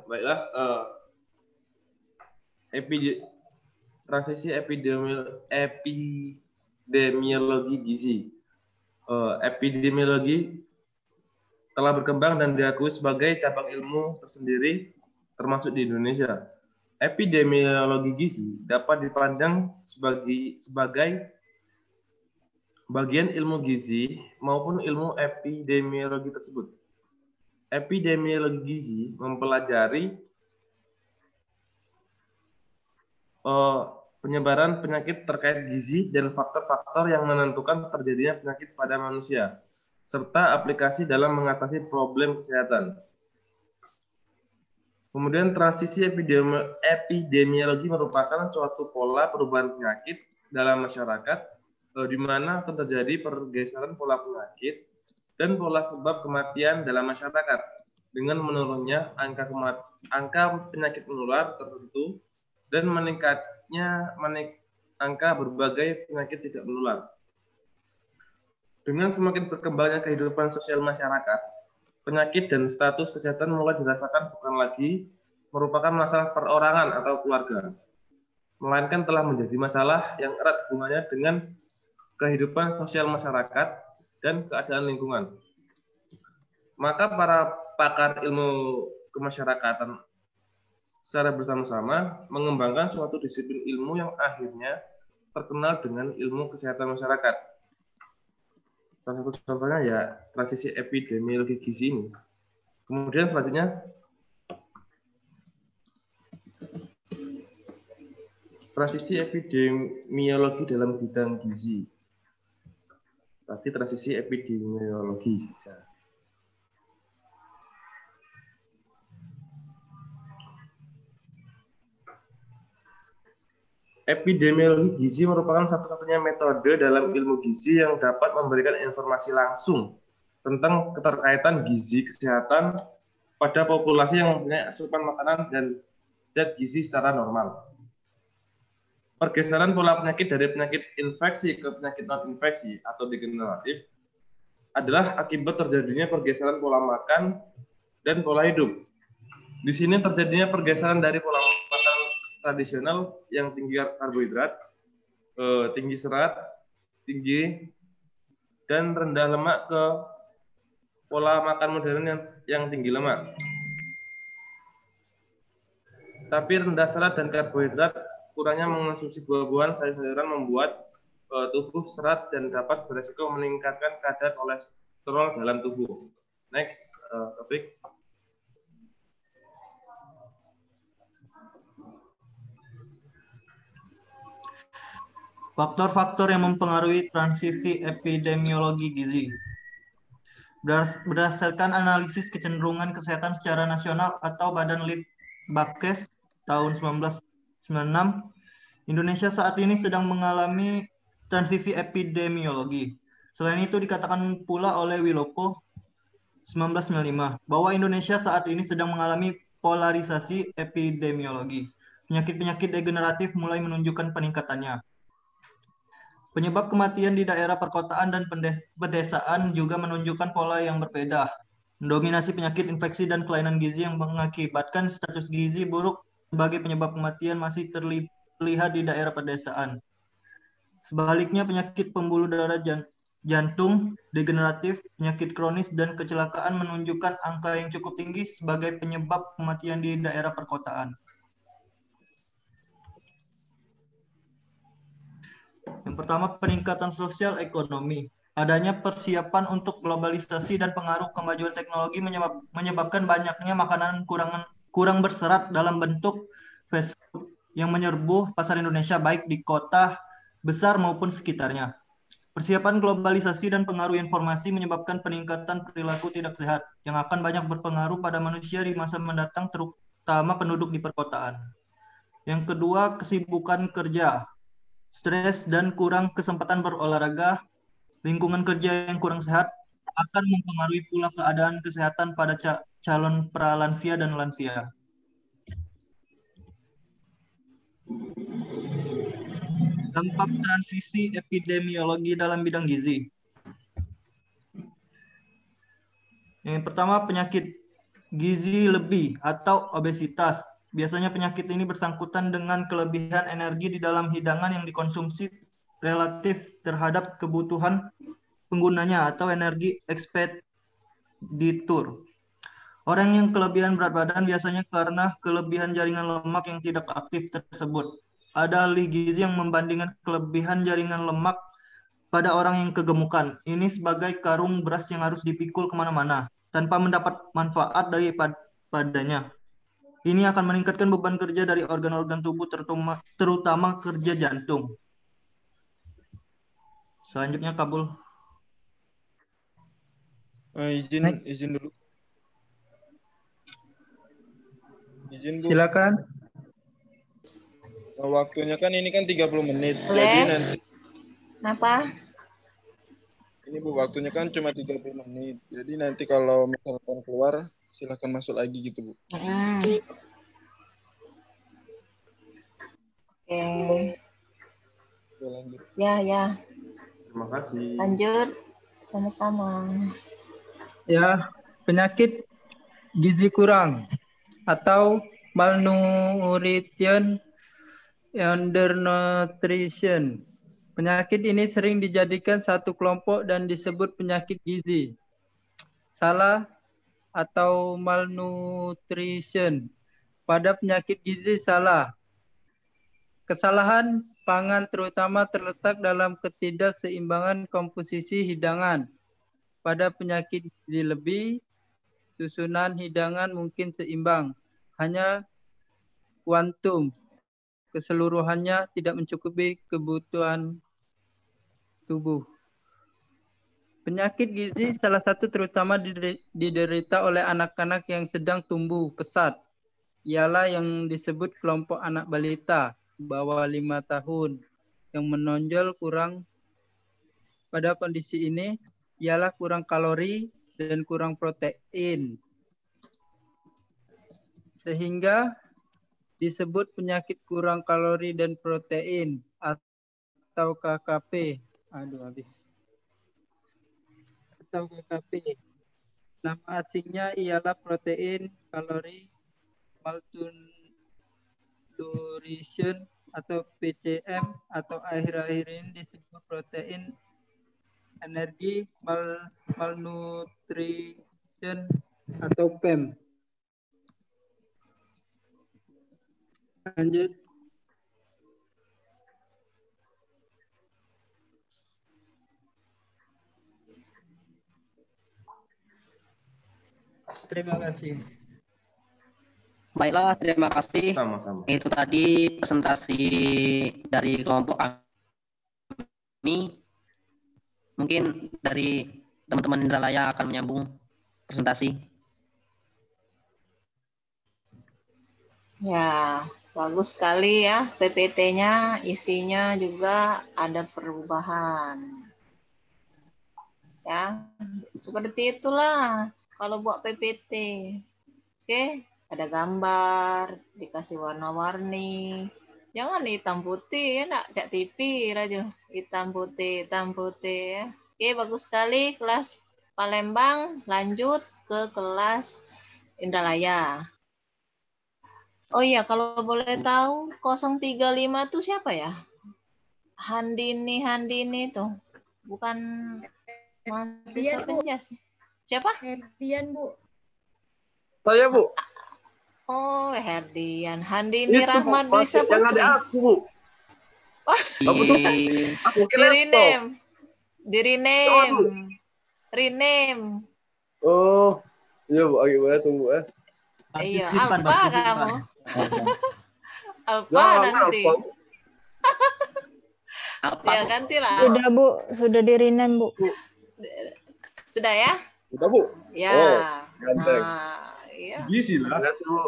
Baiklah, transisi epidemiologi gizi. Epidemiologi telah berkembang dan diakui sebagai cabang ilmu tersendiri termasuk di Indonesia. Epidemiologi gizi dapat dipandang sebagai bagian ilmu gizi maupun ilmu epidemiologi tersebut. Epidemiologi gizi mempelajari penyebaran penyakit terkait gizi dan faktor-faktor yang menentukan terjadinya penyakit pada manusia, serta aplikasi dalam mengatasi problem kesehatan. Kemudian transisi epidemiologi merupakan suatu pola perubahan penyakit dalam masyarakat di mana akan terjadi pergeseran pola penyakit dan pola sebab kematian dalam masyarakat dengan menurunnya angka penyakit menular tertentu dan meningkatnya angka berbagai penyakit tidak menular. Dengan semakin berkembangnya kehidupan sosial masyarakat, penyakit dan status kesehatan mulai dirasakan bukan lagi merupakan masalah perorangan atau keluarga, melainkan telah menjadi masalah yang erat hubungannya dengan kehidupan sosial masyarakat dan keadaan lingkungan. Maka para pakar ilmu kemasyarakatan secara bersama-sama mengembangkan suatu disiplin ilmu yang akhirnya terkenal dengan ilmu kesehatan masyarakat. Salah satu contohnya ya transisi epidemiologi gizi ini. Kemudian selanjutnya transisi epidemiologi dalam bidang gizi. Tadi transisi epidemiologi. Epidemiologi gizi merupakan satu-satunya metode dalam ilmu gizi yang dapat memberikan informasi langsung tentang keterkaitan gizi kesehatan pada populasi yang mempunyai asupan makanan dan zat gizi secara normal. Pergeseran pola penyakit dari penyakit infeksi ke penyakit non-infeksi atau degeneratif adalah akibat terjadinya pergeseran pola makan dan pola hidup. Di sini terjadinya pergeseran dari pola makan tradisional yang tinggi karbohidrat, tinggi serat, tinggi dan rendah lemak ke pola makan modern yang tinggi lemak. Tapi rendah serat dan karbohidrat, kurangnya mengonsumsi buah-buahan, sayur-sayuran membuat tubuh serat dan dapat beresiko meningkatkan kadar kolesterol dalam tubuh. Next topik. Faktor-faktor yang mempengaruhi transisi epidemiologi gizi. Berdasarkan analisis kecenderungan kesehatan secara nasional atau Badan Litbangkes tahun 1996, Indonesia saat ini sedang mengalami transisi epidemiologi. Selain itu dikatakan pula oleh Wilopo 1995 bahwa Indonesia saat ini sedang mengalami polarisasi epidemiologi. Penyakit-penyakit degeneratif mulai menunjukkan peningkatannya. Penyebab kematian di daerah perkotaan dan pedesaan juga menunjukkan pola yang berbeda. Dominasi penyakit infeksi dan kelainan gizi yang mengakibatkan status gizi buruk sebagai penyebab kematian masih terlihat di daerah pedesaan. Sebaliknya penyakit pembuluh darah jantung, degeneratif, penyakit kronis, dan kecelakaan menunjukkan angka yang cukup tinggi sebagai penyebab kematian di daerah perkotaan. Yang pertama, peningkatan sosial ekonomi. Adanya persiapan untuk globalisasi dan pengaruh kemajuan teknologi menyebabkan banyaknya makanan kurang berserat dalam bentuk fast food yang menyerbu pasar Indonesia baik di kota besar maupun sekitarnya. Persiapan globalisasi dan pengaruh informasi menyebabkan peningkatan perilaku tidak sehat yang akan banyak berpengaruh pada manusia di masa mendatang, terutama penduduk di perkotaan. Yang kedua, kesibukan kerja. Stres dan kurang kesempatan berolahraga, lingkungan kerja yang kurang sehat akan mempengaruhi pula keadaan kesehatan pada calon pralansia dan lansia. Dampak transisi epidemiologi dalam bidang gizi. Yang pertama, penyakit gizi lebih atau obesitas. Biasanya penyakit ini bersangkutan dengan kelebihan energi di dalam hidangan yang dikonsumsi relatif terhadap kebutuhan penggunanya atau energi ekspeditur. Orang yang kelebihan berat badan biasanya karena kelebihan jaringan lemak yang tidak aktif tersebut. Ada ahli gizi yang membandingkan kelebihan jaringan lemak pada orang yang kegemukan. Ini sebagai karung beras yang harus dipikul kemana-mana tanpa mendapat manfaat daripadanya. Ini akan meningkatkan beban kerja dari organ-organ tubuh terutama kerja jantung. Selanjutnya Kabul. Izin dulu. Izin, Bu. Silakan. Waktunya kan ini kan 30 menit. Boleh? Jadi nanti Kenapa? ini Bu, waktunya kan cuma 30 menit. Jadi nanti kalau misalkan keluar silahkan masuk lagi gitu, Bu. Oke. Oke, lanjut. Ya. Terima kasih. Lanjut. Sama-sama. Ya, penyakit gizi kurang atau malnutrition, undernutrition. Penyakit ini sering dijadikan satu kelompok dan disebut penyakit gizi. Salah atau malnutrition. Pada penyakit gizi salah. Kesalahan pangan terutama terletak dalam ketidakseimbangan komposisi hidangan. Pada penyakit gizi lebih, susunan hidangan mungkin seimbang. Hanya kuantum keseluruhannya tidak mencukupi kebutuhan tubuh. Penyakit gizi salah satu terutama diderita oleh anak-anak yang sedang tumbuh pesat. Ialah yang disebut kelompok anak balita bawah 5 tahun yang menonjol kurang. Pada kondisi ini ialah kurang kalori dan kurang protein. Sehingga disebut penyakit kurang kalori dan protein atau KKP. Atau KKP. Nama asingnya ialah protein kalori malnutrition atau PCM atau akhir-akhir ini disebut protein energi malnutrition atau PEM. Lanjut. Terima kasih. Baiklah, terima kasih. Sama-sama. Itu tadi presentasi dari kelompok kami. Mungkin dari teman-teman Indralaya akan menyambung presentasi. Ya, bagus sekali ya. PPT-nya isinya juga ada perubahan. Ya, seperti itulah kalau buat PPT. Oke, ada gambar, dikasih warna-warni. Jangan hitam putih ya, nak cak TV aja. Hitam putih ya. Oke, bagus sekali kelas Palembang. Lanjut ke kelas Indralaya. Oh iya, kalau boleh tahu 035 itu siapa ya? Handini tuh. Bukan mahasiswa penjas. Siapa? Herdian, Bu. Saya, Bu. Oh, Herdian. Handini Itu, Bu, Rahman Dwi yang ada aku, Bu. Aku tuh aku kira Rename. Oh, iya, Bu. Oke, boleh tunggu ya. Iya, Partisipan. apa kamu? Apa Jangan, nanti? apa? Apa? Ya gantilah. Sudah, Bu. Sudah di-rename, Bu. Sudah ya? Udah, Bu. Ya. Oh, ganteng. Nah, iya. Gizi lah. Terima kasih, Bu.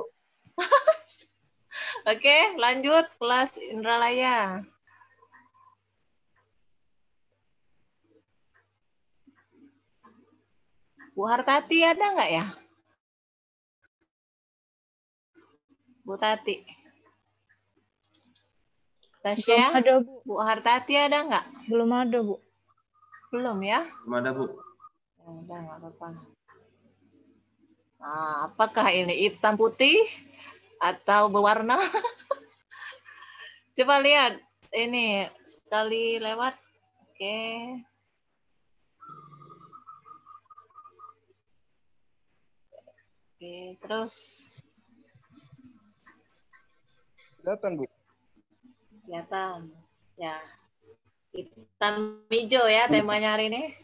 Oke, lanjut kelas Indralaya. Bu Hartati ada nggak ya? Bu Tati. Tasya, Belum ada, Bu. Bu Hartati ada nggak? Belum ada, Bu. Belum ya? Belum ada, Bu. Ya udah, nggak apa-apa. Nah, apakah ini hitam putih atau berwarna? Coba lihat ini sekali lewat. Oke. Oke, terus Kelihatan, Bu. kelihatan. Ya, hitam hijau ya temanya hari ini.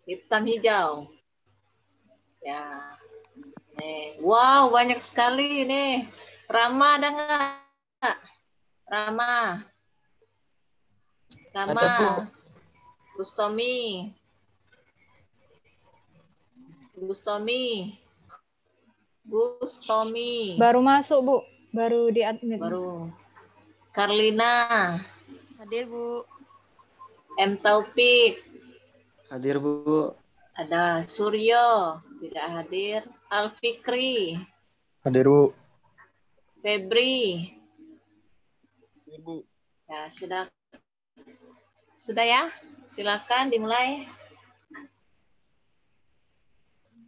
Hitam hijau. Ya. Nih, wow, banyak sekali ini. Rama ada nggak? Rama. Ada, Bu. Gustomi. Gustomi. Baru masuk, Bu. Baru di admit. Baru. Karlina. Hadir, Bu. M. Taufik. Hadir, Bu. Ada Suryo. Tidak hadir. Alfikri. Hadir, Bu. Febri. Hadir, Bu. Ya, sudah ya? Silakan dimulai.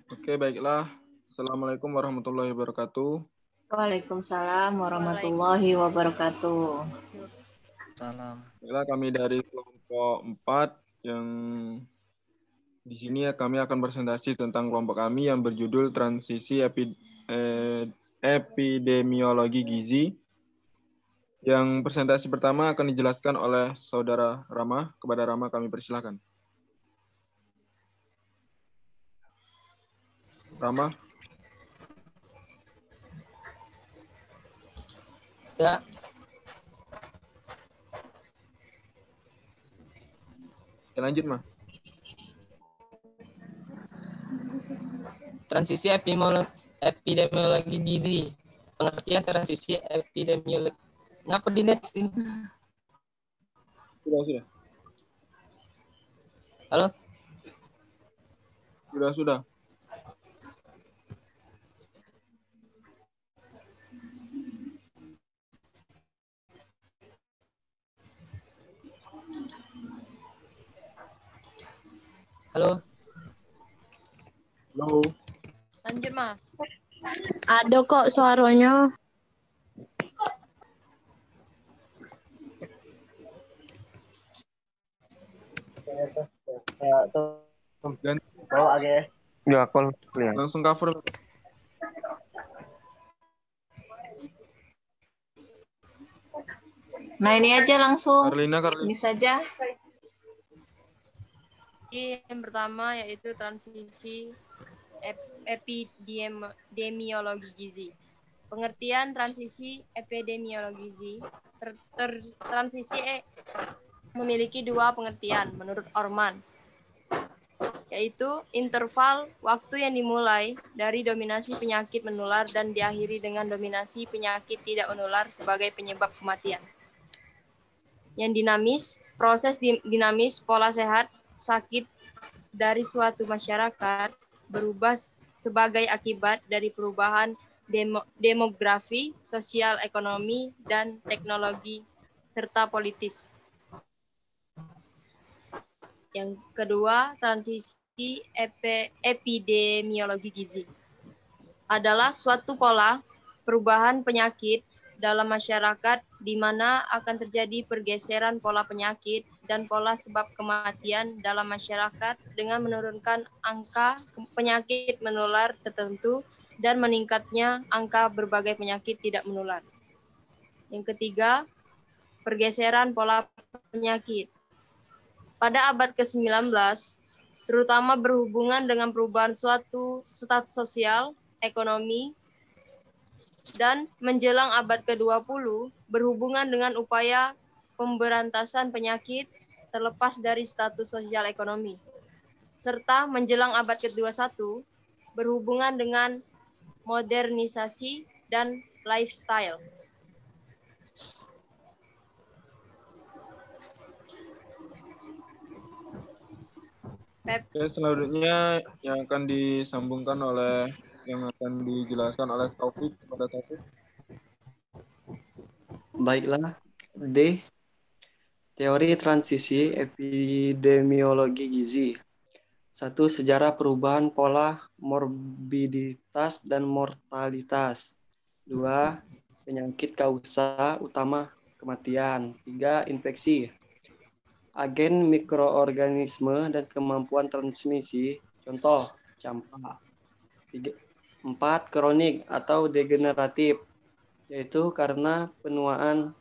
Oke, baiklah. Assalamualaikum warahmatullahi wabarakatuh. Waalaikumsalam warahmatullahi wabarakatuh. Salam. Baiklah, kami dari kelompok 4 yang di sini kami akan presentasi tentang kelompok kami yang berjudul Transisi Epidemiologi Gizi. Yang presentasi pertama akan dijelaskan oleh Saudara Rama. Kepada Rama kami persilahkan. Rama. Ya. Lanjut, Mas. Transisi epidemiologi gizi. Pengertian transisi epidemiologi. Ngapa di net sih? Sudah. Halo? Sudah. Halo? Halo. Lanjut, Ma. Ada kok suaranya. Ganti. Bawa aja. Ya, call lihat. Langsung cover. Nah, ini aja langsung. Karlina. Ini saja. Yang pertama yaitu transisi epidemiologi gizi. Pengertian transisi epidemiologi gizi. Transisi memiliki dua pengertian menurut Orman, yaitu interval waktu yang dimulai dari dominasi penyakit menular dan diakhiri dengan dominasi penyakit tidak menular sebagai penyebab kematian. Yang dinamis, proses dinamis pola sehat sakit dari suatu masyarakat berubah sebagai akibat dari perubahan demografi, sosial, ekonomi, dan teknologi, serta politis. Yang kedua, transisi epidemiologi gizi adalah suatu pola perubahan penyakit dalam masyarakat di mana akan terjadi pergeseran pola penyakit dan pola sebab kematian dalam masyarakat dengan menurunkan angka penyakit menular tertentu dan meningkatnya angka berbagai penyakit tidak menular. Yang ketiga, pergeseran pola penyakit. Pada abad ke-19, terutama berhubungan dengan perubahan suatu status sosial, ekonomi, dan menjelang abad ke-20 berhubungan dengan upaya pemberantasan penyakit terlepas dari status sosial ekonomi, serta menjelang abad ke-21 berhubungan dengan modernisasi dan lifestyle. Oke, selanjutnya yang akan disambungkan yang akan dijelaskan oleh Taufik kepada Taufik. Baiklah. D. Teori transisi epidemiologi gizi. 1. Sejarah perubahan pola morbiditas dan mortalitas. 2. Penyakit kausa utama kematian. 3. Infeksi. Agen mikroorganisme dan kemampuan transmisi. Contoh, campak. 4. Kronik atau degeneratif, yaitu karena penuaan,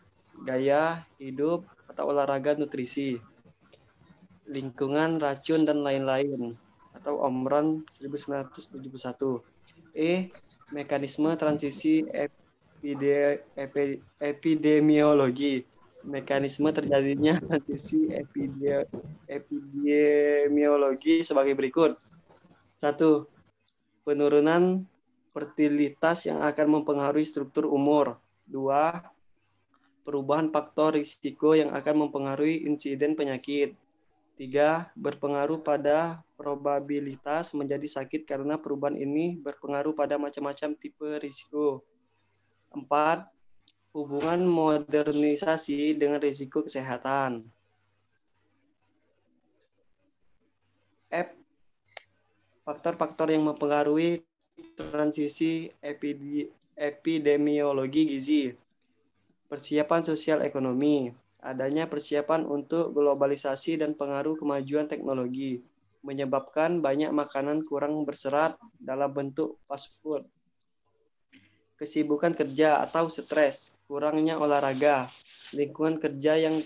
gaya hidup, atau olahraga, nutrisi, lingkungan, racun, dan lain-lain, atau Omron 1971. Mekanisme transisi epidemiologi. Mekanisme terjadinya transisi epidemiologi sebagai berikut. 1. Penurunan fertilitas yang akan mempengaruhi struktur umur. 2. Perubahan faktor risiko yang akan mempengaruhi insiden penyakit. 3. Berpengaruh pada probabilitas menjadi sakit karena perubahan ini berpengaruh pada macam-macam tipe risiko. 4. Hubungan modernisasi dengan risiko kesehatan. F. Faktor-faktor yang mempengaruhi transisi epidemiologi gizi. Persiapan sosial ekonomi. Adanya persiapan untuk globalisasi dan pengaruh kemajuan teknologi menyebabkan banyak makanan kurang berserat dalam bentuk fast food. Kesibukan kerja atau stres, kurangnya olahraga, lingkungan kerja yang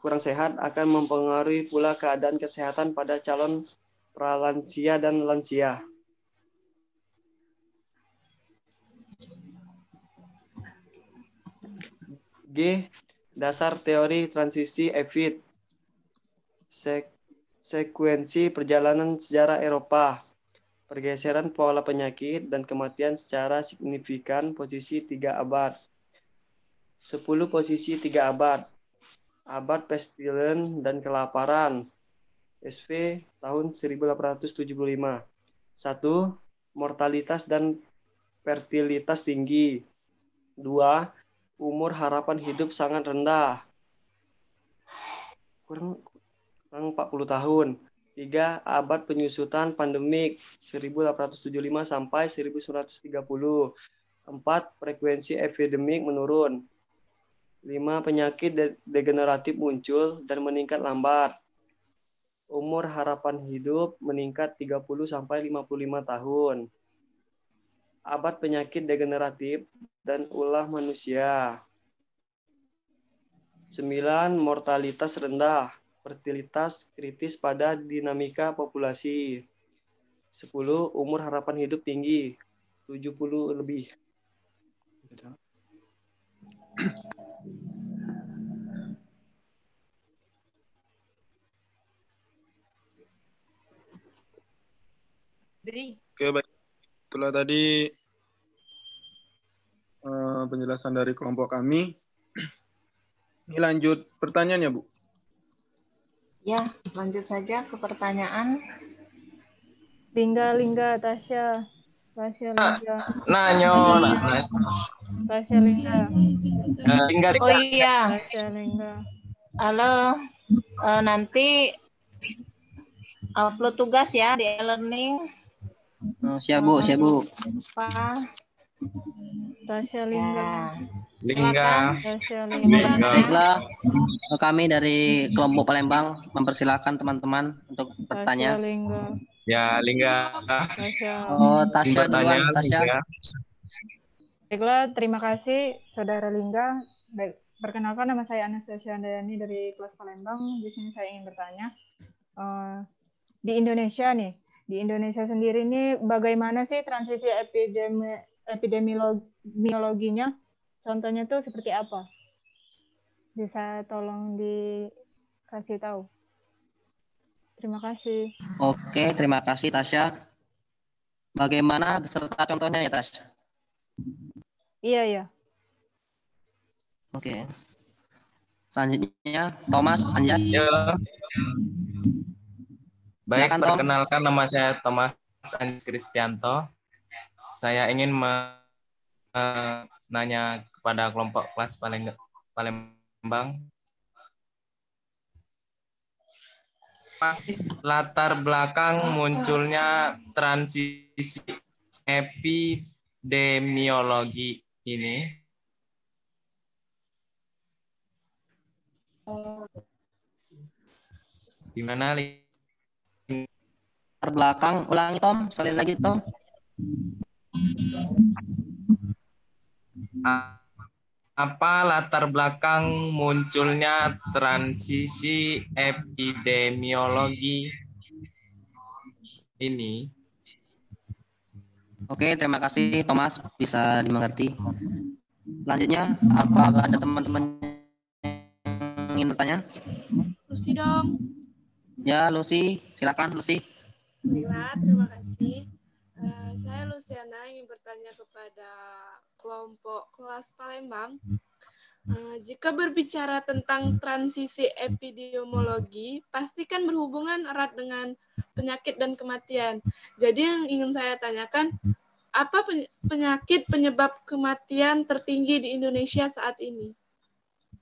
kurang sehat akan mempengaruhi pula keadaan kesehatan pada calon pralansia dan lansia. G. Dasar teori transisi EVID. Sekuensi perjalanan sejarah Eropa. Pergeseran pola penyakit dan kematian secara signifikan posisi 3 abad. 10 posisi 3 abad. Abad pestilens dan kelaparan. SV tahun 1875. 1. Mortalitas dan fertilitas tinggi. 2. Umur harapan hidup sangat rendah. Kurang 40 tahun. 3. Abad penyusutan pandemik 1875 sampai 1930. 4. Frekuensi epidemik menurun. 5. Penyakit degeneratif muncul dan meningkat lambat. Umur harapan hidup meningkat 30 sampai 55 tahun. Abad penyakit degeneratif dan ulah manusia. 9. Mortalitas rendah. Fertilitas kritis pada dinamika populasi. 10. Umur harapan hidup tinggi, 70 lebih. Oke, baik. Itulah tadi penjelasan dari kelompok kami. Ini lanjut pertanyaan ya, Bu? Ya, lanjut saja ke pertanyaan. Lingga, Tasya. Lingga. Tasya Lingga. Oh iya. Tasya Lingga. Halo, nanti upload tugas ya di e-learning. Siap, Bu. Pak. Tasya Lingga. Tasya Baiklah, kami dari kelompok Palembang mempersilahkan teman-teman untuk bertanya. Tasya Lingga. Ya, Lingga. Oh, Tasya duluan, Tasya. Baiklah, terima kasih Saudara Lingga. Baik, perkenalkan nama saya Anastasia Andayani dari kelas Palembang. Di sini saya ingin bertanya, di Indonesia sendiri ini bagaimana sih transisi epidemiologinya? Contohnya tuh seperti apa? Bisa tolong dikasih tahu. Terima kasih. Oke, terima kasih Tasya. Bagaimana beserta contohnya ya, Tasya? Iya. Oke. Selanjutnya Thomas Anjas. Ya. Baik, Silakan, perkenalkan nama saya Thomas Anjas Kristianto. Saya ingin menanya kepada kelompok kelas Palembang. sih latar belakang munculnya transisi epidemiologi ini? Gimana? Latar belakang, ulangi Tom, sekali lagi Tom. Apa latar belakang munculnya transisi epidemiologi ini? Oke, terima kasih Thomas, bisa dimengerti. Selanjutnya, apakah ada teman-teman yang ingin bertanya? Lucy dong. Ya, Lucy, silakan Lucy. Terima kasih. Saya Luciana ingin bertanya kepada kelompok kelas Palembang. Jika berbicara tentang transisi epidemiologi, pasti kan berhubungan erat dengan penyakit dan kematian. Jadi yang ingin saya tanyakan, apa penyakit penyebab kematian tertinggi di Indonesia saat ini?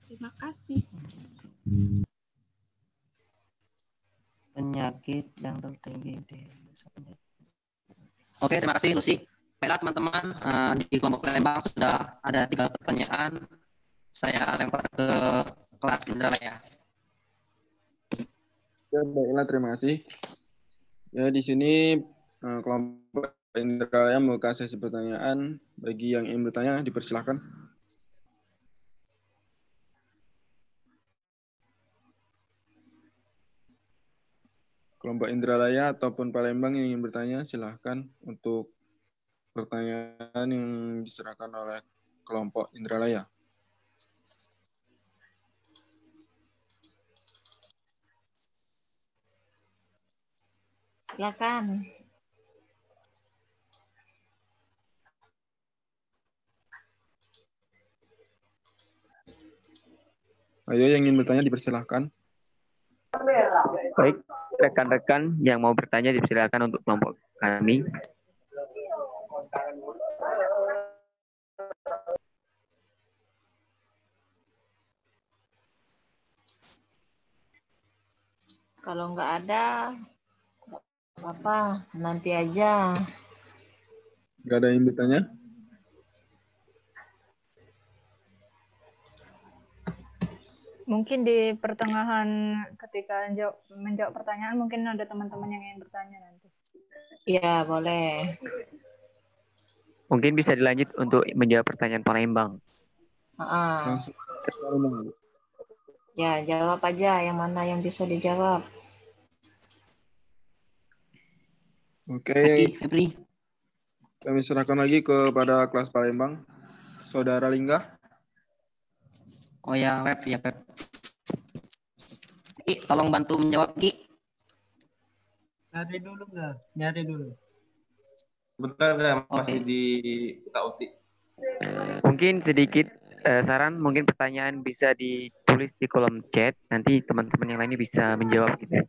Terima kasih. Penyakit yang tertinggi di Oke, terima kasih Lucy. Baiklah teman-teman, di kelompok Palembang sudah ada 3 pertanyaan. Saya lempar ke kelas Indralaya. Ya, baiklah, terima kasih. Ya, di sini kelompok Indralaya membuka sesi pertanyaan. Bagi yang ingin bertanya, dipersilahkan. Kelompok Indralaya ataupun Palembang yang ingin bertanya, silahkan untuk pertanyaan yang diserahkan oleh kelompok Indralaya. Silakan. Ayo yang ingin bertanya dipersilahkan. Baik, rekan-rekan yang mau bertanya dipersilakan untuk kelompok kami. Kalau nggak ada, nggak apa-apa, nanti aja. Nggak ada yang bertanya? Mungkin di pertengahan ketika menjawab pertanyaan mungkin ada teman-teman yang ingin bertanya nanti. Iya, boleh. Mungkin bisa dilanjut untuk menjawab pertanyaan Palembang. Langsung ke Palembang. Ya, jawab aja yang mana yang bisa dijawab. Oke. Kami serahkan lagi kepada kelas Palembang. Saudara Lingga. Oh ya, Web. Ki, tolong bantu menjawab, Ki. Nyari dulu nggak? Nyari dulu. Bentar, masih di kita utik. Mungkin sedikit saran, mungkin pertanyaan bisa ditulis di kolom chat, nanti teman-teman yang lainnya bisa menjawab gitu.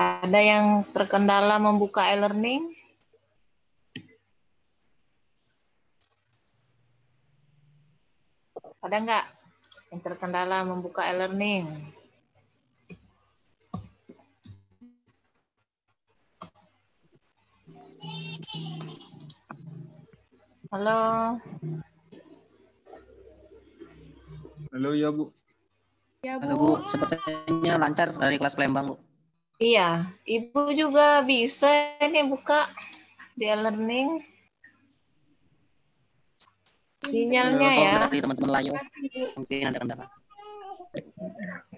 Ada yang terkendala membuka e-learning? Ada nggak yang terkendala membuka e-learning? Halo. Halo, ya Bu. Ya Halo Bu, sepertinya lancar dari kelas Palembang Bu. Iya, Ibu juga bisa ini buka di e-learning. Sinyalnya ya. Dari teman-teman lain mungkin ada kendala.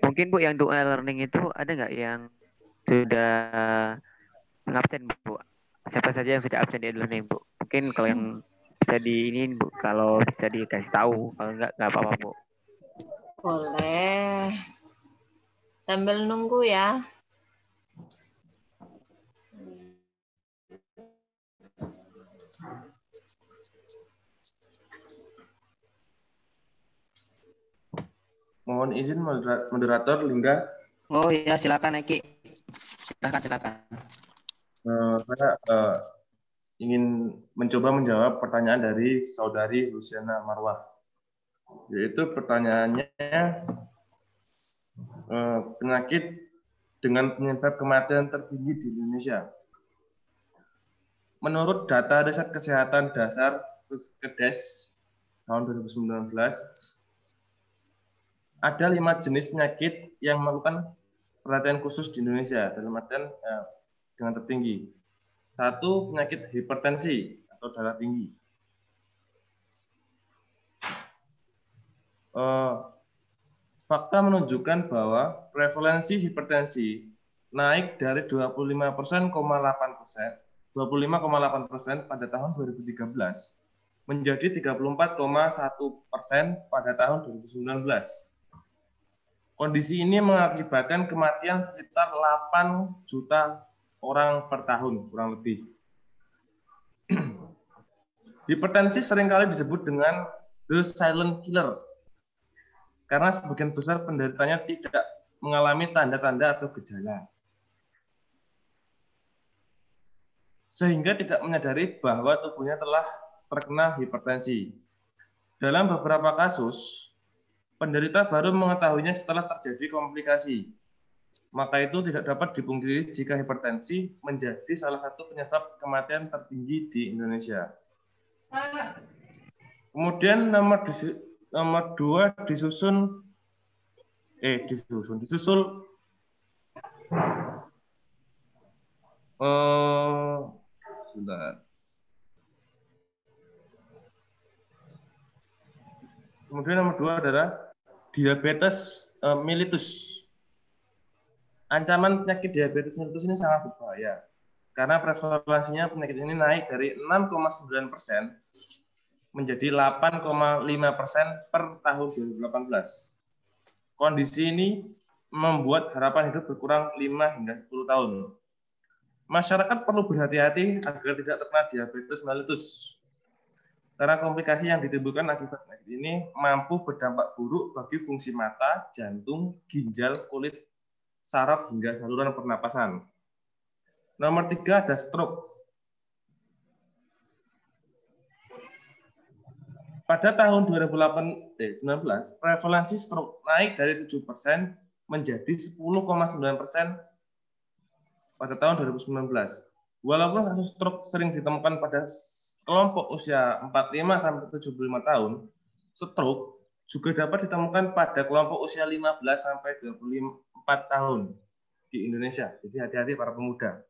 Mungkin Bu yang untuk e-learning itu ada nggak yang sudah pengabsen, Bu. Siapa saja yang sudah absen di e-learning, Bu? Mungkin kalau yang bisa ini, Bu, kalau bisa dikasih tahu, kalau enggak apa-apa, Bu. Boleh. Sambil nunggu ya. Mohon izin moderator Lingga. Oh iya, silakan Eki. Silakan. Saya ingin mencoba menjawab pertanyaan dari saudari Luciana Marwah. Yaitu pertanyaannya, penyakit dengan penyebab kematian tertinggi di Indonesia. Menurut data Riset Kesehatan Dasar Kedes tahun 2019, ada 5 jenis penyakit yang memerlukan perhatian khusus di Indonesia dalam artian dengan tertinggi. 1, penyakit hipertensi atau darah tinggi. Fakta menunjukkan bahwa prevalensi hipertensi naik dari 25,8% pada tahun 2013 menjadi 34,1% pada tahun 2019. Kondisi ini mengakibatkan kematian sekitar 8 juta orang per tahun, kurang lebih. Hipertensi seringkali disebut dengan the silent killer, karena sebagian besar penderitanya tidak mengalami tanda-tanda atau gejala, sehingga tidak menyadari bahwa tubuhnya telah terkena hipertensi. Dalam beberapa kasus, penderita baru mengetahuinya setelah terjadi komplikasi. Maka itu tidak dapat dipungkiri jika hipertensi menjadi salah satu penyebab kematian tertinggi di Indonesia. Kemudian nomor 2 disusul sebentar. Kemudian nomor 2 adalah diabetes mellitus. Ancaman penyakit diabetes mellitus ini sangat berbahaya karena prevalensinya penyakit ini naik dari 6,9% menjadi 8,5% per tahun 2018. Kondisi ini membuat harapan hidup berkurang 5 hingga 10 tahun. Masyarakat perlu berhati-hati agar tidak terkena diabetes mellitus, karena komplikasi yang ditimbulkan akibat penyakit ini mampu berdampak buruk bagi fungsi mata, jantung, ginjal, kulit, saraf, hingga saluran pernapasan. Nomor 3 ada stroke. Pada tahun 2019, prevalensi stroke naik dari 7% menjadi 10,9% pada tahun 2019. Walaupun kasus stroke sering ditemukan pada kelompok usia 45 sampai 75 tahun, stroke juga dapat ditemukan pada kelompok usia 15 sampai 24 tahun di Indonesia. Jadi hati-hati para pemuda.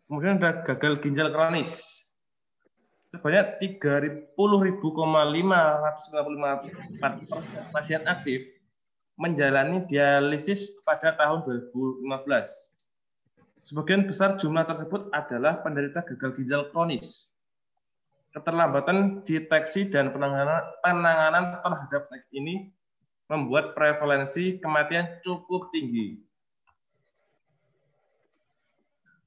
Kemudian ada gagal ginjal kronis. Sebanyak 30.554 pasien aktif menjalani dialisis pada tahun 2015. Sebagian besar jumlah tersebut adalah penderita gagal ginjal kronis. Keterlambatan deteksi dan penanganan terhadap penyakit ini membuat prevalensi kematian cukup tinggi.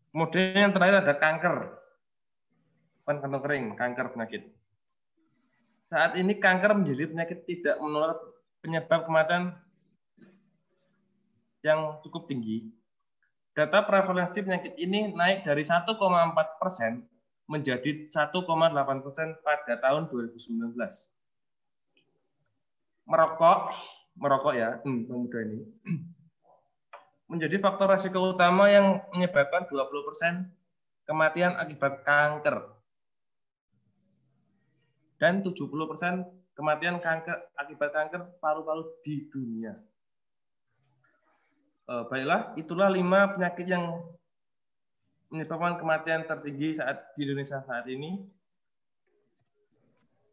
Kemudian yang terakhir ada kanker. Bukan kantong kering, kanker penyakit. Saat ini kanker menjadi penyakit tidak menular penyebab kematian yang cukup tinggi. Data prevalensi penyakit ini naik dari 1,4% menjadi 1,8% pada tahun 2019. Merokok ya, pemuda ini, menjadi faktor risiko utama yang menyebabkan 20% kematian akibat kanker. Dan 70% kematian akibat kanker paru-paru di dunia. Baiklah, itulah 5 penyakit yang menyebabkan kematian tertinggi di Indonesia saat ini.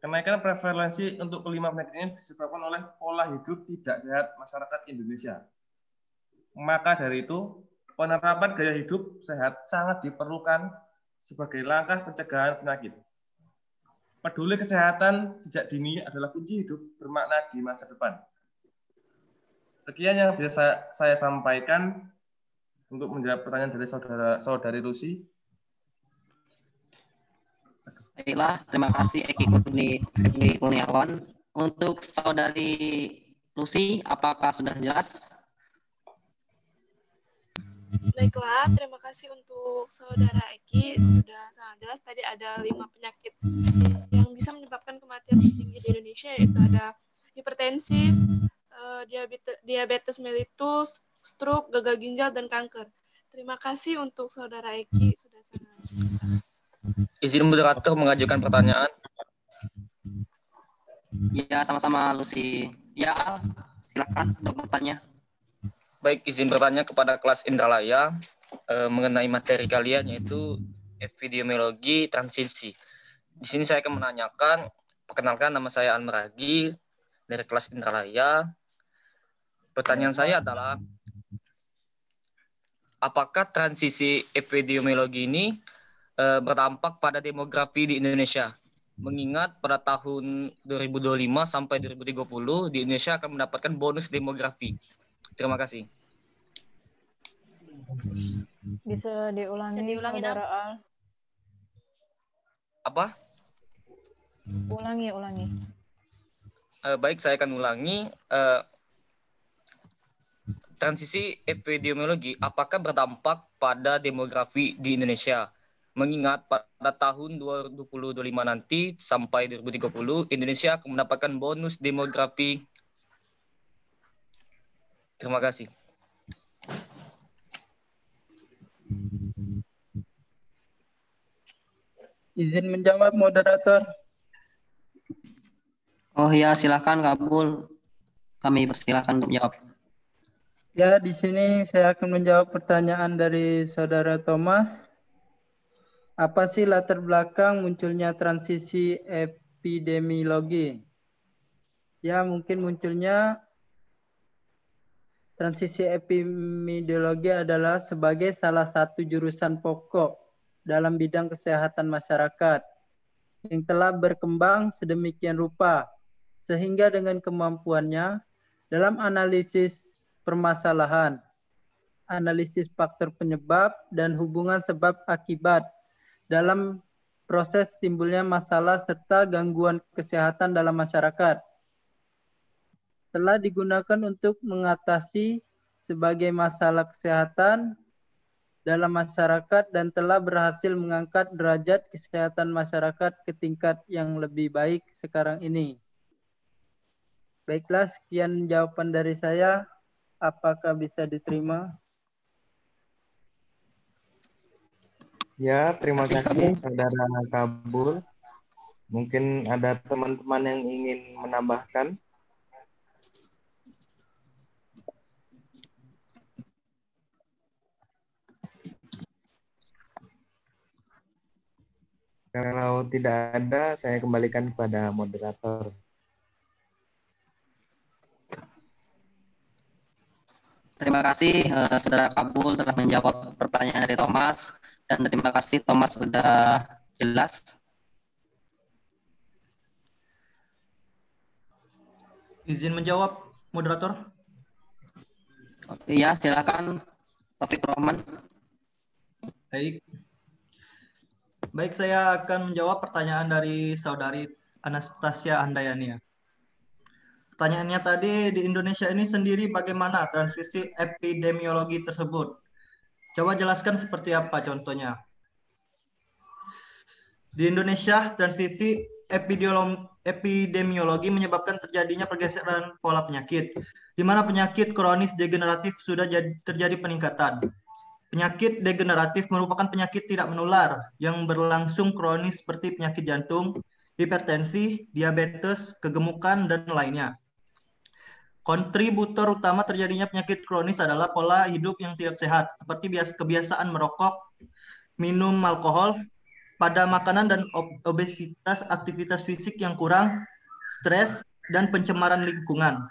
Kenaikan prevalensi untuk kelima penyakit ini disebabkan oleh pola hidup tidak sehat masyarakat Indonesia. Maka dari itu, penerapan gaya hidup sehat sangat diperlukan sebagai langkah pencegahan penyakit. Peduli kesehatan sejak dini adalah kunci hidup bermakna di masa depan. Sekian yang bisa saya sampaikan untuk menjawab pertanyaan dari saudari Lucy. Baiklah, terima kasih Eki Kurniawan. Untuk saudari Lucy, apakah sudah jelas? Baiklah, terima kasih untuk saudara Eki, sudah sangat jelas. Tadi ada 5 penyakit yang bisa menyebabkan kematian tertinggi di Indonesia, yaitu ada hipertensi, diabetes mellitus, stroke, gagal ginjal, dan kanker. Terima kasih untuk saudara Eki, sudah sangat jelas. Izin moderator mengajukan pertanyaan. Ya, sama-sama Lucy. Ya, silakan untuk bertanya. Baik, izin bertanya kepada kelas Indralaya mengenai materi kalian, yaitu epidemiologi transisi. Di sini saya akan menanyakan, perkenalkan, nama saya Almeragi dari kelas Indralaya. Pertanyaan saya adalah, apakah transisi epidemiologi ini berdampak pada demografi di Indonesia? Mengingat pada tahun 2025 sampai 2030 di Indonesia akan mendapatkan bonus demografi. Terima kasih. Bisa diulangi, Saudara Al? Apa? Ulangi. Baik, saya akan ulangi. Transisi epidemiologi apakah berdampak pada demografi di Indonesia? Mengingat pada tahun 2025 nanti sampai 2030 Indonesia akan mendapatkan bonus demografi. Terima kasih. Izin menjawab, moderator. Oh ya, silakan Kabul. Kami persilakan untuk jawab. Ya, di sini saya akan menjawab pertanyaan dari saudara Thomas. Apa sih latar belakang munculnya transisi epidemiologi? Ya, mungkin munculnya transisi epidemiologi adalah sebagai salah satu jurusan pokok dalam bidang kesehatan masyarakat yang telah berkembang sedemikian rupa sehingga dengan kemampuannya dalam analisis permasalahan, analisis faktor penyebab dan hubungan sebab akibat dalam proses timbulnya masalah serta gangguan kesehatan dalam masyarakat, telah digunakan untuk mengatasi sebagai masalah kesehatan dalam masyarakat dan telah berhasil mengangkat derajat kesehatan masyarakat ke tingkat yang lebih baik sekarang ini. Baiklah, sekian jawaban dari saya. Apakah bisa diterima? Ya, terima kasih Saudara Kabul. Mungkin ada teman-teman yang ingin menambahkan. Kalau tidak ada, saya kembalikan kepada moderator. Terima kasih Saudara Kabul telah menjawab pertanyaan dari Thomas, dan terima kasih Thomas sudah jelas. Izin menjawab, moderator. Ya, silakan Taufik Rohman. Baik, saya akan menjawab pertanyaan dari saudari Anastasia Handayani. Pertanyaannya tadi, di Indonesia ini sendiri bagaimana transisi epidemiologi tersebut? Coba jelaskan seperti apa contohnya. Di Indonesia, transisi epidemiologi menyebabkan terjadinya pergeseran pola penyakit, di mana penyakit kronis degeneratif sudah terjadi peningkatan. Penyakit degeneratif merupakan penyakit tidak menular yang berlangsung kronis seperti penyakit jantung, hipertensi, diabetes, kegemukan, dan lainnya. Kontributor utama terjadinya penyakit kronis adalah pola hidup yang tidak sehat, seperti kebiasaan merokok, minum alkohol, pada makanan dan obesitas, aktivitas fisik yang kurang, stres, dan pencemaran lingkungan.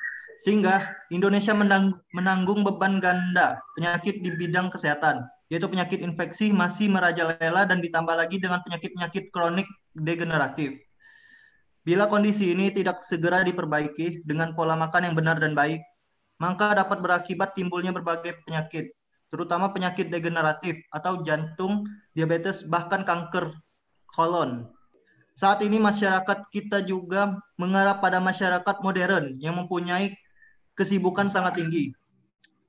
Sehingga Indonesia menanggung beban ganda penyakit di bidang kesehatan, yaitu penyakit infeksi masih merajalela dan ditambah lagi dengan penyakit-penyakit kronik degeneratif. Bila kondisi ini tidak segera diperbaiki dengan pola makan yang benar dan baik, maka dapat berakibat timbulnya berbagai penyakit, terutama penyakit degeneratif atau jantung, diabetes, bahkan kanker kolon. Saat ini masyarakat kita juga mengarah pada masyarakat modern yang mempunyai kesibukan sangat tinggi,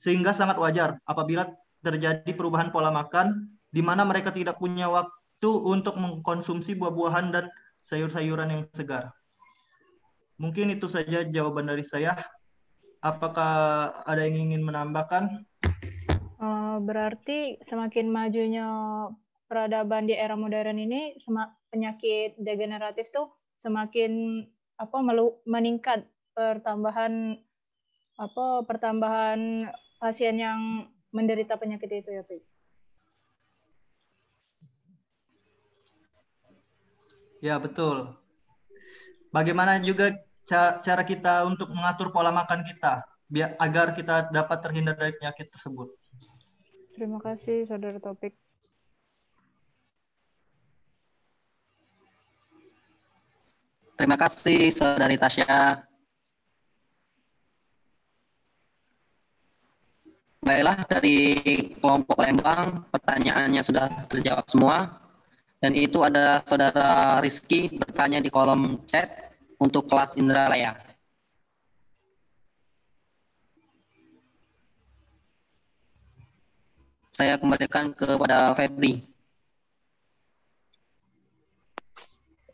sehingga sangat wajar apabila terjadi perubahan pola makan di mana mereka tidak punya waktu untuk mengkonsumsi buah-buahan dan sayur-sayuran yang segar. Mungkin itu saja jawaban dari saya. Apakah ada yang ingin menambahkan? Berarti semakin majunya peradaban di era modern ini, penyakit degeneratif tuh semakin meningkat, pertambahan pasien yang menderita penyakit itu ya, Pak. Ya, betul. Bagaimana juga cara kita untuk mengatur pola makan kita agar kita dapat terhindar dari penyakit tersebut. Terima kasih, Saudara Taufik. Terima kasih, Saudari Tasya. Baiklah, dari kelompok Palembang, pertanyaannya sudah terjawab semua. Dan itu ada Saudara Rizky bertanya di kolom chat untuk kelas Indralaya. Saya kembalikan kepada Febri.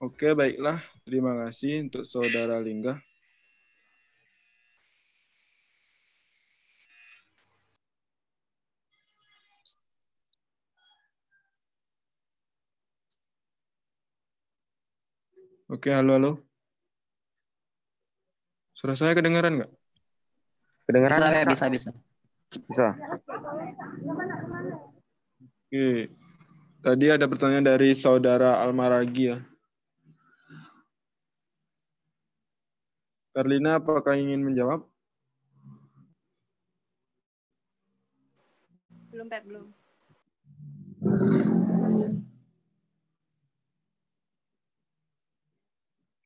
Oke, baiklah. Terima kasih untuk Saudara Lingga. Oke, halo. Suara saya kedengaran nggak? Kedengaran? Bisa. Oke. Tadi ada pertanyaan dari Saudara Almaragi ya. Karlina, apakah ingin menjawab? Belum, Pak, belum.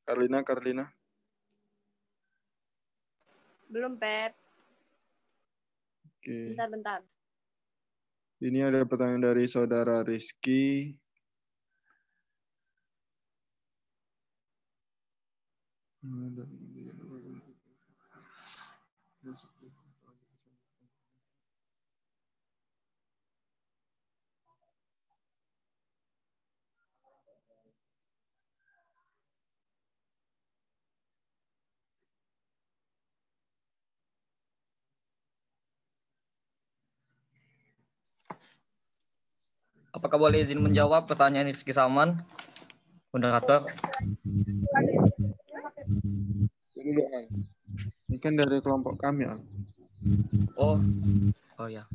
Karlina. Belum, Pep. Oke. Bentar. Ini ada pertanyaan dari Saudara Rizky. Apakah boleh izin menjawab pertanyaan Rizky Salman, moderator? Ini kan dari kelompok kami, Al. Oh ya.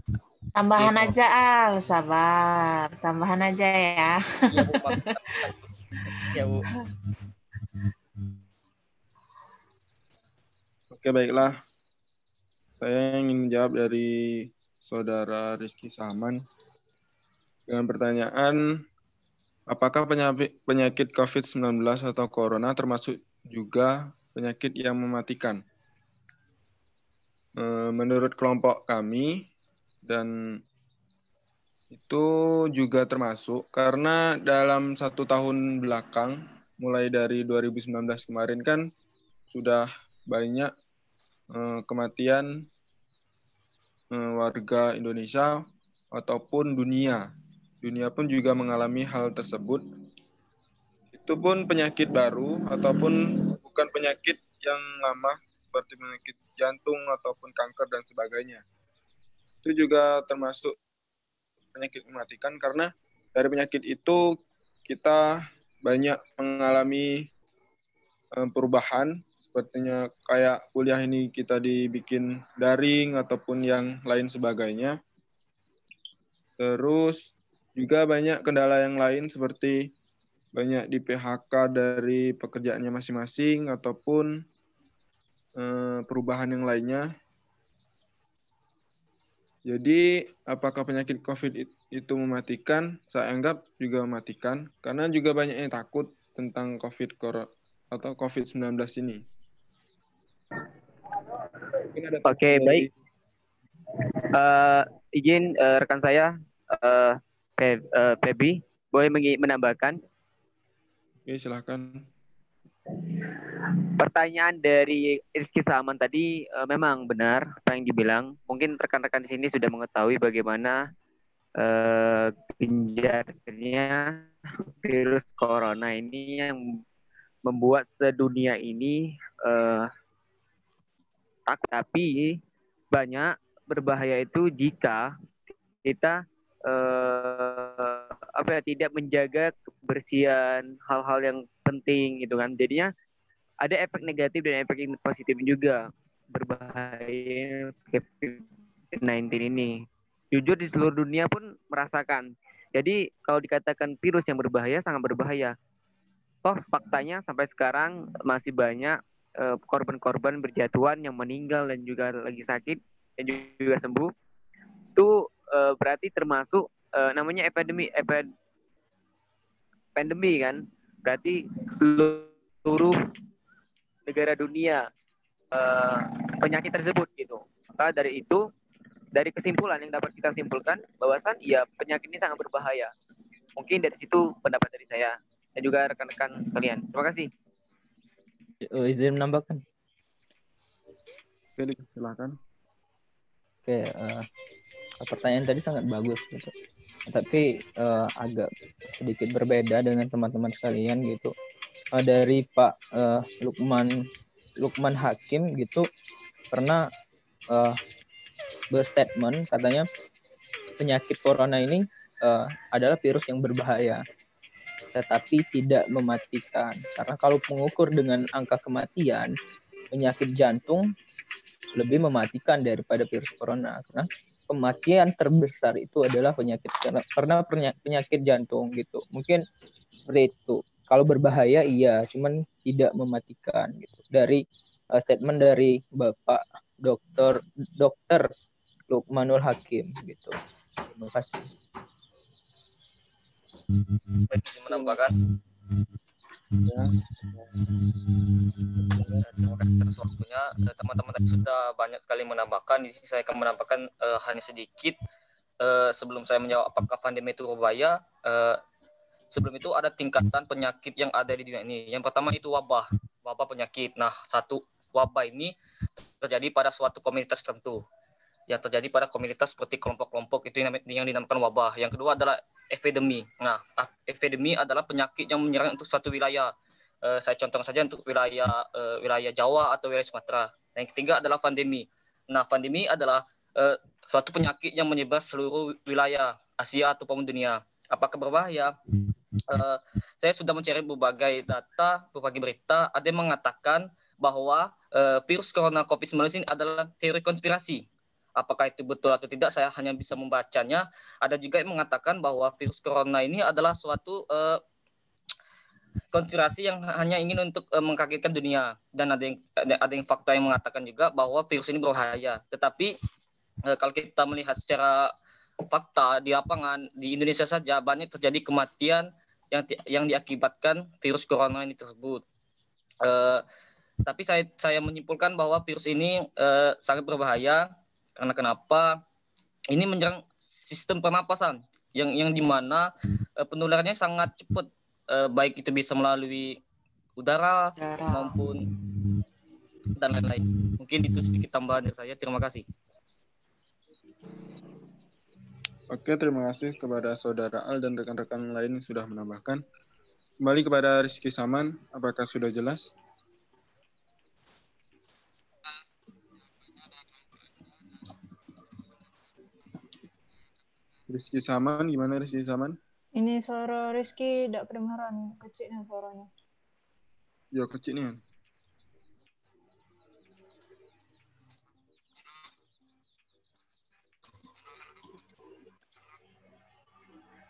Tambahan aja, Al. Sabar. Tambahan aja ya. Iya, Bu. Ya, Bu. Oke, baiklah. Saya ingin menjawab dari Saudara Rizky Salman dengan pertanyaan, apakah penyakit COVID-19 atau Corona termasuk juga penyakit yang mematikan? Menurut kelompok kami, dan itu juga termasuk karena dalam 1 tahun belakang, mulai dari 2019 kemarin kan sudah banyak kematian warga Indonesia ataupun dunia. Dunia pun juga mengalami hal tersebut. Itu pun penyakit baru ataupun bukan penyakit yang lama seperti penyakit jantung ataupun kanker dan sebagainya. Itu juga termasuk penyakit mematikan karena dari penyakit itu kita banyak mengalami perubahan, sepertinya kayak kuliah ini kita dibikin daring ataupun yang lain sebagainya. Terus juga banyak kendala yang lain seperti banyak di PHK dari pekerjaannya masing-masing ataupun perubahan yang lainnya. Jadi, apakah penyakit COVID itu mematikan? Saya anggap juga mematikan, karena juga banyak yang takut tentang COVID-19 ini. Oke, baik. Izin rekan saya, Febri, boleh menambahkan? Oke, silakan. Pertanyaan dari Rizky Saman tadi memang benar apa yang dibilang. Mungkin rekan-rekan di sini sudah mengetahui bagaimana gencarnya virus corona ini yang membuat sedunia ini takut. Tapi banyak berbahaya itu jika kita tidak menjaga kebersihan, hal-hal yang penting gitu kan. Jadinya ada efek negatif dan efek positif juga berbahaya COVID-19 ini. Jujur di seluruh dunia pun merasakan. Jadi kalau dikatakan virus yang berbahaya, sangat berbahaya. Toh faktanya sampai sekarang masih banyak korban-korban berjatuhan yang meninggal dan juga lagi sakit dan juga sembuh. Itu berarti termasuk namanya pandemi kan. Berarti seluruh negara dunia penyakit tersebut gitu. Maka dari itu, dari kesimpulan yang dapat kita simpulkan bahwasan ya penyakit ini sangat berbahaya. Mungkin dari situ pendapat dari saya dan juga rekan-rekan sekalian. Terima kasih. Izin menambahkan. Oke, silakan. Oke, pertanyaan tadi sangat bagus gitu. Tapi agak sedikit berbeda dengan teman-teman sekalian gitu. Dari Pak Lukman Hakim gitu pernah berstatement katanya penyakit corona ini adalah virus yang berbahaya tetapi tidak mematikan, karena kalau mengukur dengan angka kematian penyakit jantung lebih mematikan daripada virus corona, karena kematian terbesar itu adalah penyakit jantung gitu. Mungkin seperti itu. Kalau berbahaya iya, cuman tidak mematikan gitu. Dari statement dari Bapak Dr. Lukmanul Hakim gitu. Terima kasih. Baik, izin menambahkan. Ya. Terima kasih atas waktunya. Teman-teman tadi sudah banyak sekali menambahkan. Di sini saya akan menambahkan hanya sedikit. Sebelum saya menjawab apakah pandemi itu berbahaya, sebelum itu ada tingkatan penyakit yang ada di dunia ini. Yang pertama itu wabah penyakit. Nah, satu wabah ini terjadi pada suatu komunitas tertentu. Yang terjadi pada komunitas seperti kelompok-kelompok itu yang dinamakan wabah. Yang kedua adalah epidemi. Nah, epidemi adalah penyakit yang menyerang untuk suatu wilayah. Saya contoh saja untuk wilayah Jawa atau wilayah Sumatera. Yang ketiga adalah pandemi. Nah, pandemi adalah suatu penyakit yang menyebar seluruh wilayah Asia ataupun dunia. Apakah berbahaya? Saya sudah mencari berbagai data, berbagai berita. Ada yang mengatakan bahwa virus corona COVID-19 ini adalah teori konspirasi. Apakah itu betul atau tidak, saya hanya bisa membacanya. Ada juga yang mengatakan bahwa virus corona ini adalah suatu konspirasi yang hanya ingin untuk mengkagetkan dunia. Dan ada yang fakta yang mengatakan juga bahwa virus ini berbahaya. Tetapi kalau kita melihat secara fakta di lapangan, di Indonesia saja banyak terjadi kematian yang diakibatkan virus corona ini tersebut. Tapi saya menyimpulkan bahwa virus ini sangat berbahaya. Karena kenapa? Ini menyerang sistem pernapasan yang dimana penularannya sangat cepat, baik itu bisa melalui udara maupun dan lain-lain. Mungkin itu sedikit tambahan dari saya. Terima kasih. Oke, terima kasih kepada Saudara Al dan rekan-rekan lain yang sudah menambahkan. Kembali kepada Rizky Saman, apakah sudah jelas? Rizky Saman, gimana Rizky Saman? Ini suara Rizky tidak kedengaran, kecilnya suaranya. Ya, kecil nih.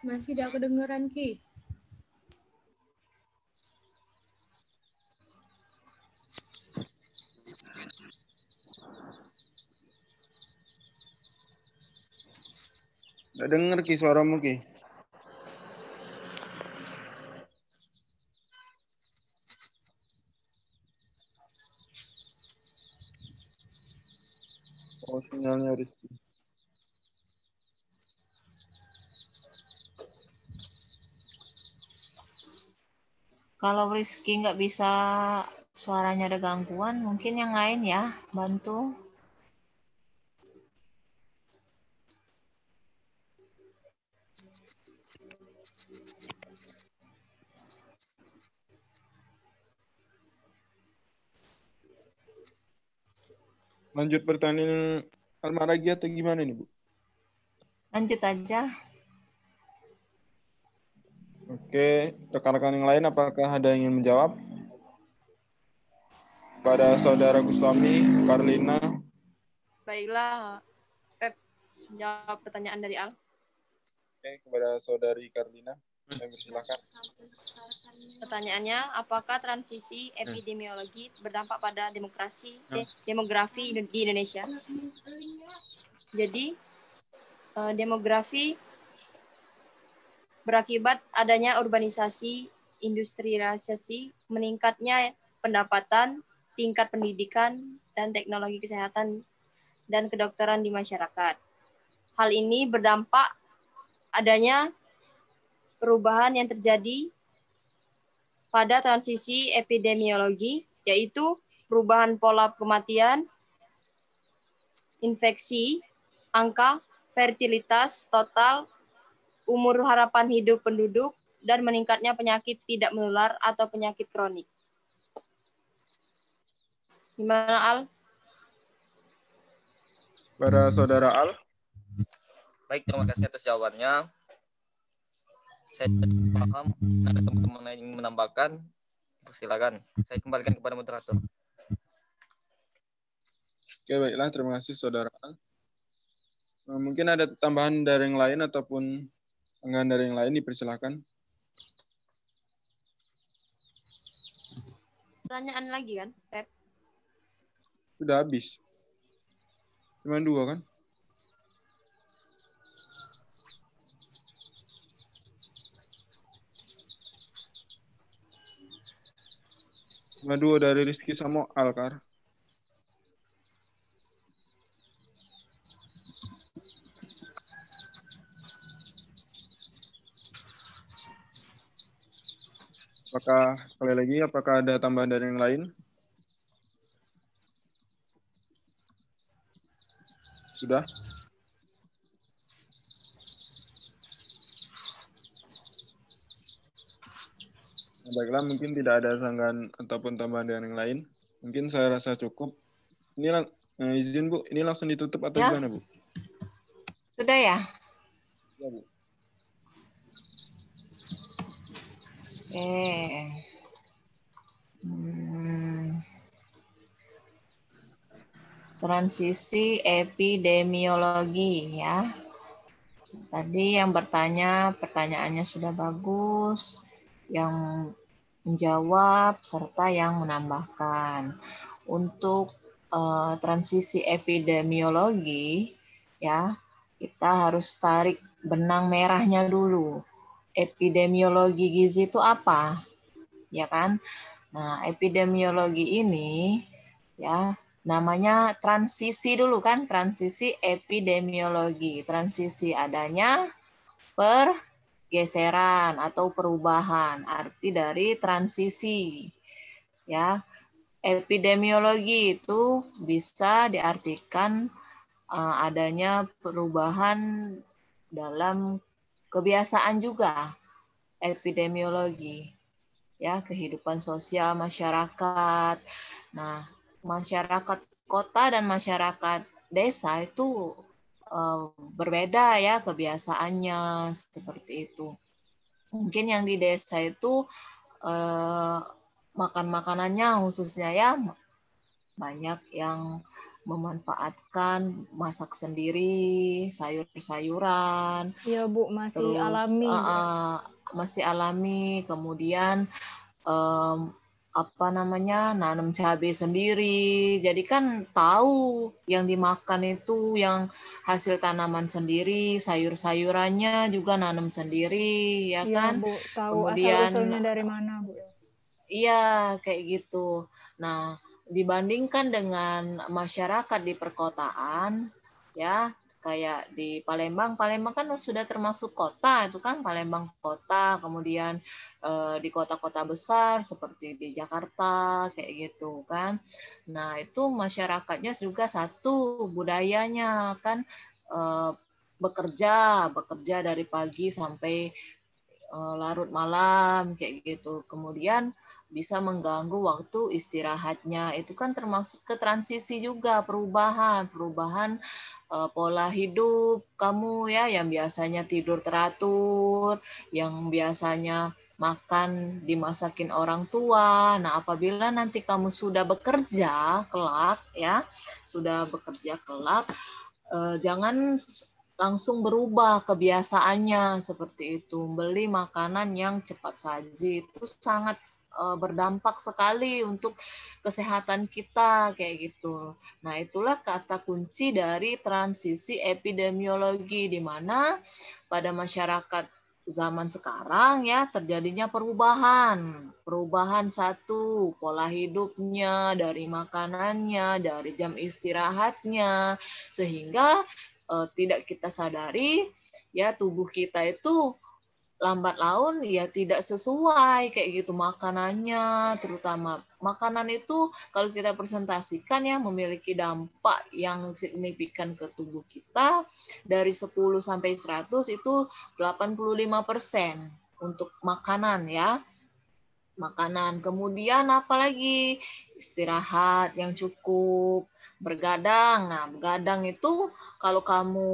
Masih tidak kedengaran, Ki. Nggak denger Ki suaramu Ki. Oh, sinyalnya Rizky. Kalau Rizky nggak bisa, suaranya ada gangguan, mungkin yang lain ya, bantu. Lanjut pertanyaan Alma lagi atau gimana nih Bu? Lanjut aja. Oke, rekan-rekan yang lain apakah ada yang ingin menjawab? Pada Saudara Gustami, Karlina. Baiklah, Pep, jawab pertanyaan dari Al. Oke, kepada Saudari Karlina, saya persilakan. Pertanyaannya, apakah transisi epidemiologi berdampak pada demografi di Indonesia? Jadi, demografi berakibat adanya urbanisasi, industrialisasi, meningkatnya pendapatan, tingkat pendidikan, dan teknologi kesehatan dan kedokteran di masyarakat. Hal ini berdampak adanya perubahan yang terjadi pada transisi epidemiologi, yaitu perubahan pola kematian, infeksi, angka fertilitas total, umur harapan hidup penduduk, dan meningkatnya penyakit tidak menular atau penyakit kronik. Gimana, Al? Pada Saudara Al. Baik, terima kasih atas jawabannya. Saya paham, ada teman-teman yang ingin menambahkan, silakan. Saya kembalikan kepada moderator. Oke, baiklah. Terima kasih Saudara Al. Mungkin ada tambahan dari yang lain ataupun tanggapan dari yang lain, dipersilakan. Pertanyaan lagi kan, Pep? Sudah habis. Cuma 2 kan? Cuma 2 dari Rizky sama Alkar. Sekali lagi, apakah ada tambahan dari yang lain? Sudah? Nah, baiklah, mungkin tidak ada sanggahan ataupun tambahan dari yang lain. Mungkin saya rasa cukup. Ini izin Bu, ini langsung ditutup atau Ya. gimana Bu? Sudah ya? Ya Bu. Transisi epidemiologi ya. Tadi yang bertanya, pertanyaannya sudah bagus, yang menjawab serta yang menambahkan. Untuk transisi epidemiologi ya, kita harus tarik benang merahnya dulu. Epidemiologi gizi itu apa? Ya kan? Nah, epidemiologi ini ya namanya transisi dulu kan, transisi epidemiologi. Transisi adanya pergeseran atau perubahan, arti dari transisi. Ya, epidemiologi itu bisa diartikan adanya perubahan dalam kebiasaan juga. Epidemiologi ya, kehidupan sosial masyarakat. Nah, masyarakat kota dan masyarakat desa itu berbeda ya kebiasaannya, seperti itu. Mungkin yang di desa itu makan makanannya khususnya ya banyak yang memanfaatkan masak sendiri, sayur-sayuran. Iya Bu, masih terus alami. Masih alami, kemudian apa namanya, nanam cabai sendiri. Jadi kan tahu yang dimakan itu yang hasil tanaman sendiri, sayur-sayurannya juga nanam sendiri, ya Iya, kan? Bu. Tahu Kemudian asal-usulnya dari mana, Bu? iya, kayak gitu. Nah, dibandingkan dengan masyarakat di perkotaan, ya, kayak di Palembang, Palembang kan sudah termasuk kota, itu kan Palembang kota, kemudian di kota-kota besar seperti di Jakarta, kayak gitu kan. Nah, itu masyarakatnya juga satu budayanya kan eh, bekerja dari pagi sampai larut malam kayak gitu. Kemudian bisa mengganggu waktu istirahatnya. Itu kan termasuk ke transisi juga, perubahan pola hidup kamu ya, yang biasanya tidur teratur, yang biasanya makan dimasakin orang tua. Nah, apabila nanti kamu sudah bekerja kelak ya, jangan langsung berubah kebiasaannya seperti itu. Beli makanan yang cepat saji itu sangat berdampak sekali untuk kesehatan kita kayak gitu. Nah, itulah kata kunci dari transisi epidemiologi, di mana pada masyarakat zaman sekarang ya terjadinya perubahan satu, pola hidupnya, dari makanannya, dari jam istirahatnya, sehingga tidak kita sadari ya tubuh kita itu lambat laun ya tidak sesuai kayak gitu makanannya. Terutama makanan itu kalau kita presentasikan ya memiliki dampak yang signifikan ke tubuh kita. Dari 10 sampai 100 itu 85% untuk makanan ya. Makanan. Kemudian apalagi istirahat yang cukup, bergadang. Nah, begadang itu kalau kamu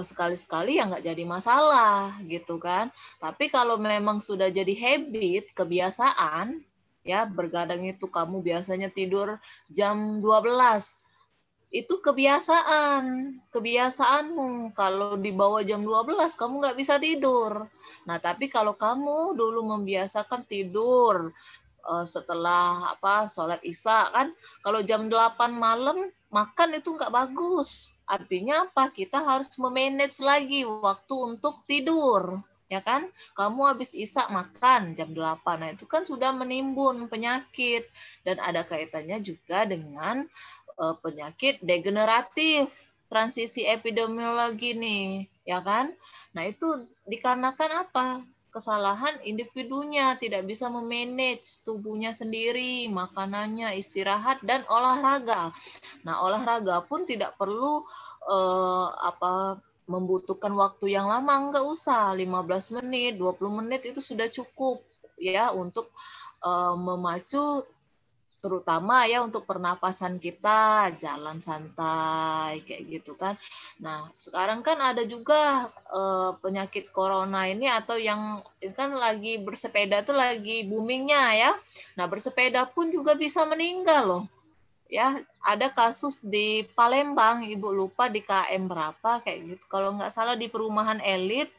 sekali-sekali ya nggak jadi masalah gitu kan. Tapi kalau memang sudah jadi habit, kebiasaan, ya bergadang itu kamu biasanya tidur jam 12. Itu kebiasaanmu. Kalau di bawah jam 12 kamu nggak bisa tidur. Nah, tapi kalau kamu dulu membiasakan tidur setelah sholat isya kan, kalau jam 8 malam makan itu nggak bagus. Artinya apa? Kita harus memanage lagi waktu untuk tidur. Ya kan? Kamu habis isya makan jam 8. Nah, itu kan sudah menimbun penyakit. Dan ada kaitannya juga dengan penyakit degeneratif, transisi epidemiologi nih, ya kan? Nah, itu dikarenakan apa? Kesalahan individunya, tidak bisa memanage tubuhnya sendiri, makanannya, istirahat, dan olahraga. Nah, olahraga pun tidak perlu membutuhkan waktu yang lama, nggak usah 15 menit, 20 menit itu sudah cukup ya untuk memacu, terutama ya untuk pernapasan kita, jalan santai kayak gitu kan. Nah, sekarang kan ada juga penyakit corona ini, atau yang kan lagi bersepeda tuh lagi boomingnya ya. Nah, bersepeda pun juga bisa meninggal loh. Ya, ada kasus di Palembang, Ibu lupa di KM berapa kayak gitu. Kalau nggak salah di perumahan elit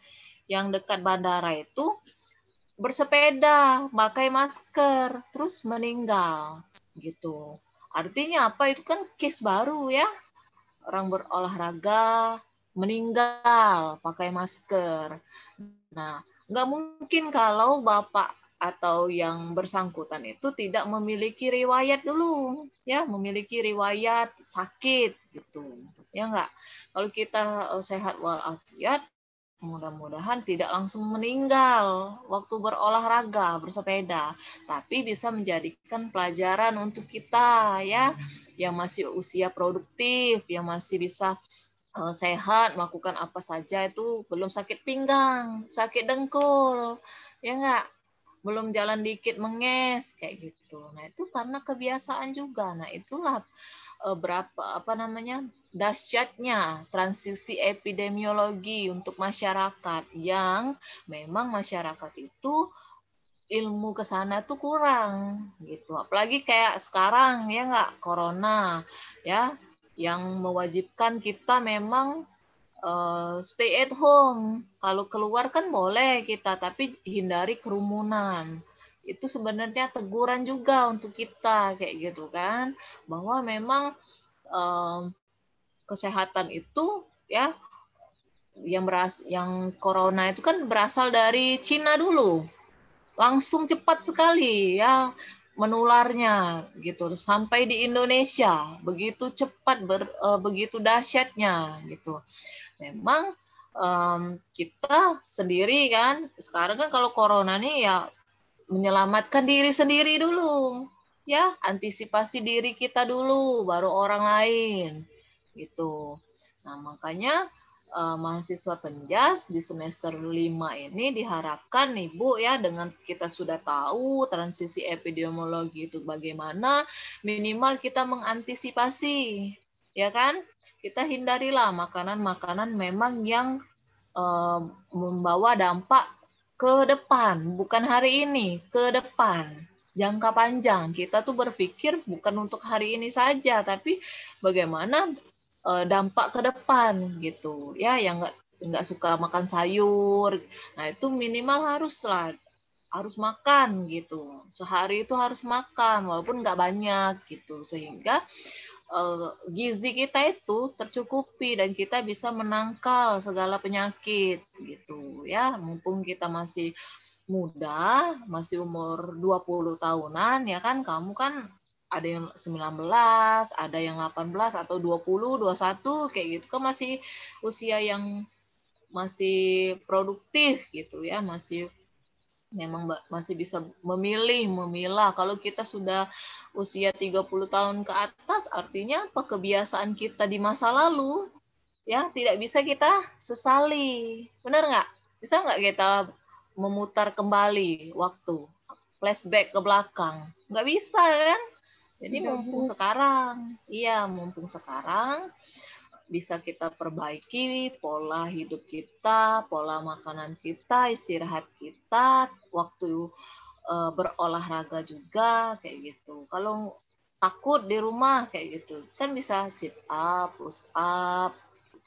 yang dekat bandara itu, bersepeda, pakai masker, terus meninggal gitu. Artinya apa? Itu kan case baru ya. Orang berolahraga meninggal pakai masker. Nah, nggak mungkin kalau Bapak atau yang bersangkutan itu tidak memiliki riwayat dulu, ya, memiliki riwayat sakit gitu. Ya nggak? Kalau kita sehat walafiat, mudah-mudahan tidak langsung meninggal waktu berolahraga, bersepeda, tapi bisa menjadikan pelajaran untuk kita ya, yang masih usia produktif, yang masih bisa sehat, melakukan apa saja, itu belum sakit pinggang, sakit dengkul, ya enggak? Belum jalan dikit menges, kayak gitu. Nah, itu karena kebiasaan juga. Nah, itulah dahsyatnya transisi epidemiologi untuk masyarakat, yang memang masyarakat itu ilmu ke sana tuh kurang gitu. Apalagi kayak sekarang ya nggak, corona ya, yang mewajibkan kita memang stay at home. Kalau keluar kan boleh kita, tapi hindari kerumunan. itu sebenarnya teguran juga untuk kita kayak gitu kan, bahwa memang kesehatan itu ya yang corona itu kan berasal dari Cina dulu, langsung cepat sekali ya menularnya gitu sampai di Indonesia, begitu cepat begitu dahsyatnya gitu. Memang kita sendiri kan sekarang kan kalau corona nih ya menyelamatkan diri sendiri dulu ya, antisipasi diri kita dulu baru orang lain gitu. Nah makanya mahasiswa penjas di semester 5 ini diharapkan nih Bu ya, dengan kita sudah tahu transisi epidemiologi itu bagaimana, minimal kita mengantisipasi ya kan, kita hindarilah makanan-makanan memang yang membawa dampak ke depan, bukan hari ini, ke depan, jangka panjang. Kita tuh berpikir bukan untuk hari ini saja, tapi bagaimana dampak ke depan gitu. Ya, yang nggak suka makan sayur, nah itu minimal harus makan gitu. Sehari itu harus makan, walaupun nggak banyak gitu, sehingga gizi kita itu tercukupi dan kita bisa menangkal segala penyakit gitu ya, mumpung kita masih muda, masih umur 20 tahunan ya kan, kamu kan ada yang 19, ada yang 18 atau 20, 21 kayak gitu kan, masih usia yang masih produktif gitu ya, memang masih bisa memilah. Kalau kita sudah usia 30 tahun ke atas, artinya apa? Kebiasaan kita di masa lalu ya tidak bisa kita sesali. Benar nggak? Bisa nggak kita memutar kembali waktu, flashback ke belakang? Nggak bisa kan? Jadi mumpung sekarang bisa kita perbaiki pola hidup kita, pola makanan kita, istirahat kita, waktu berolahraga juga kayak gitu. Kalau takut di rumah kayak gitu, kan bisa sit up, push up,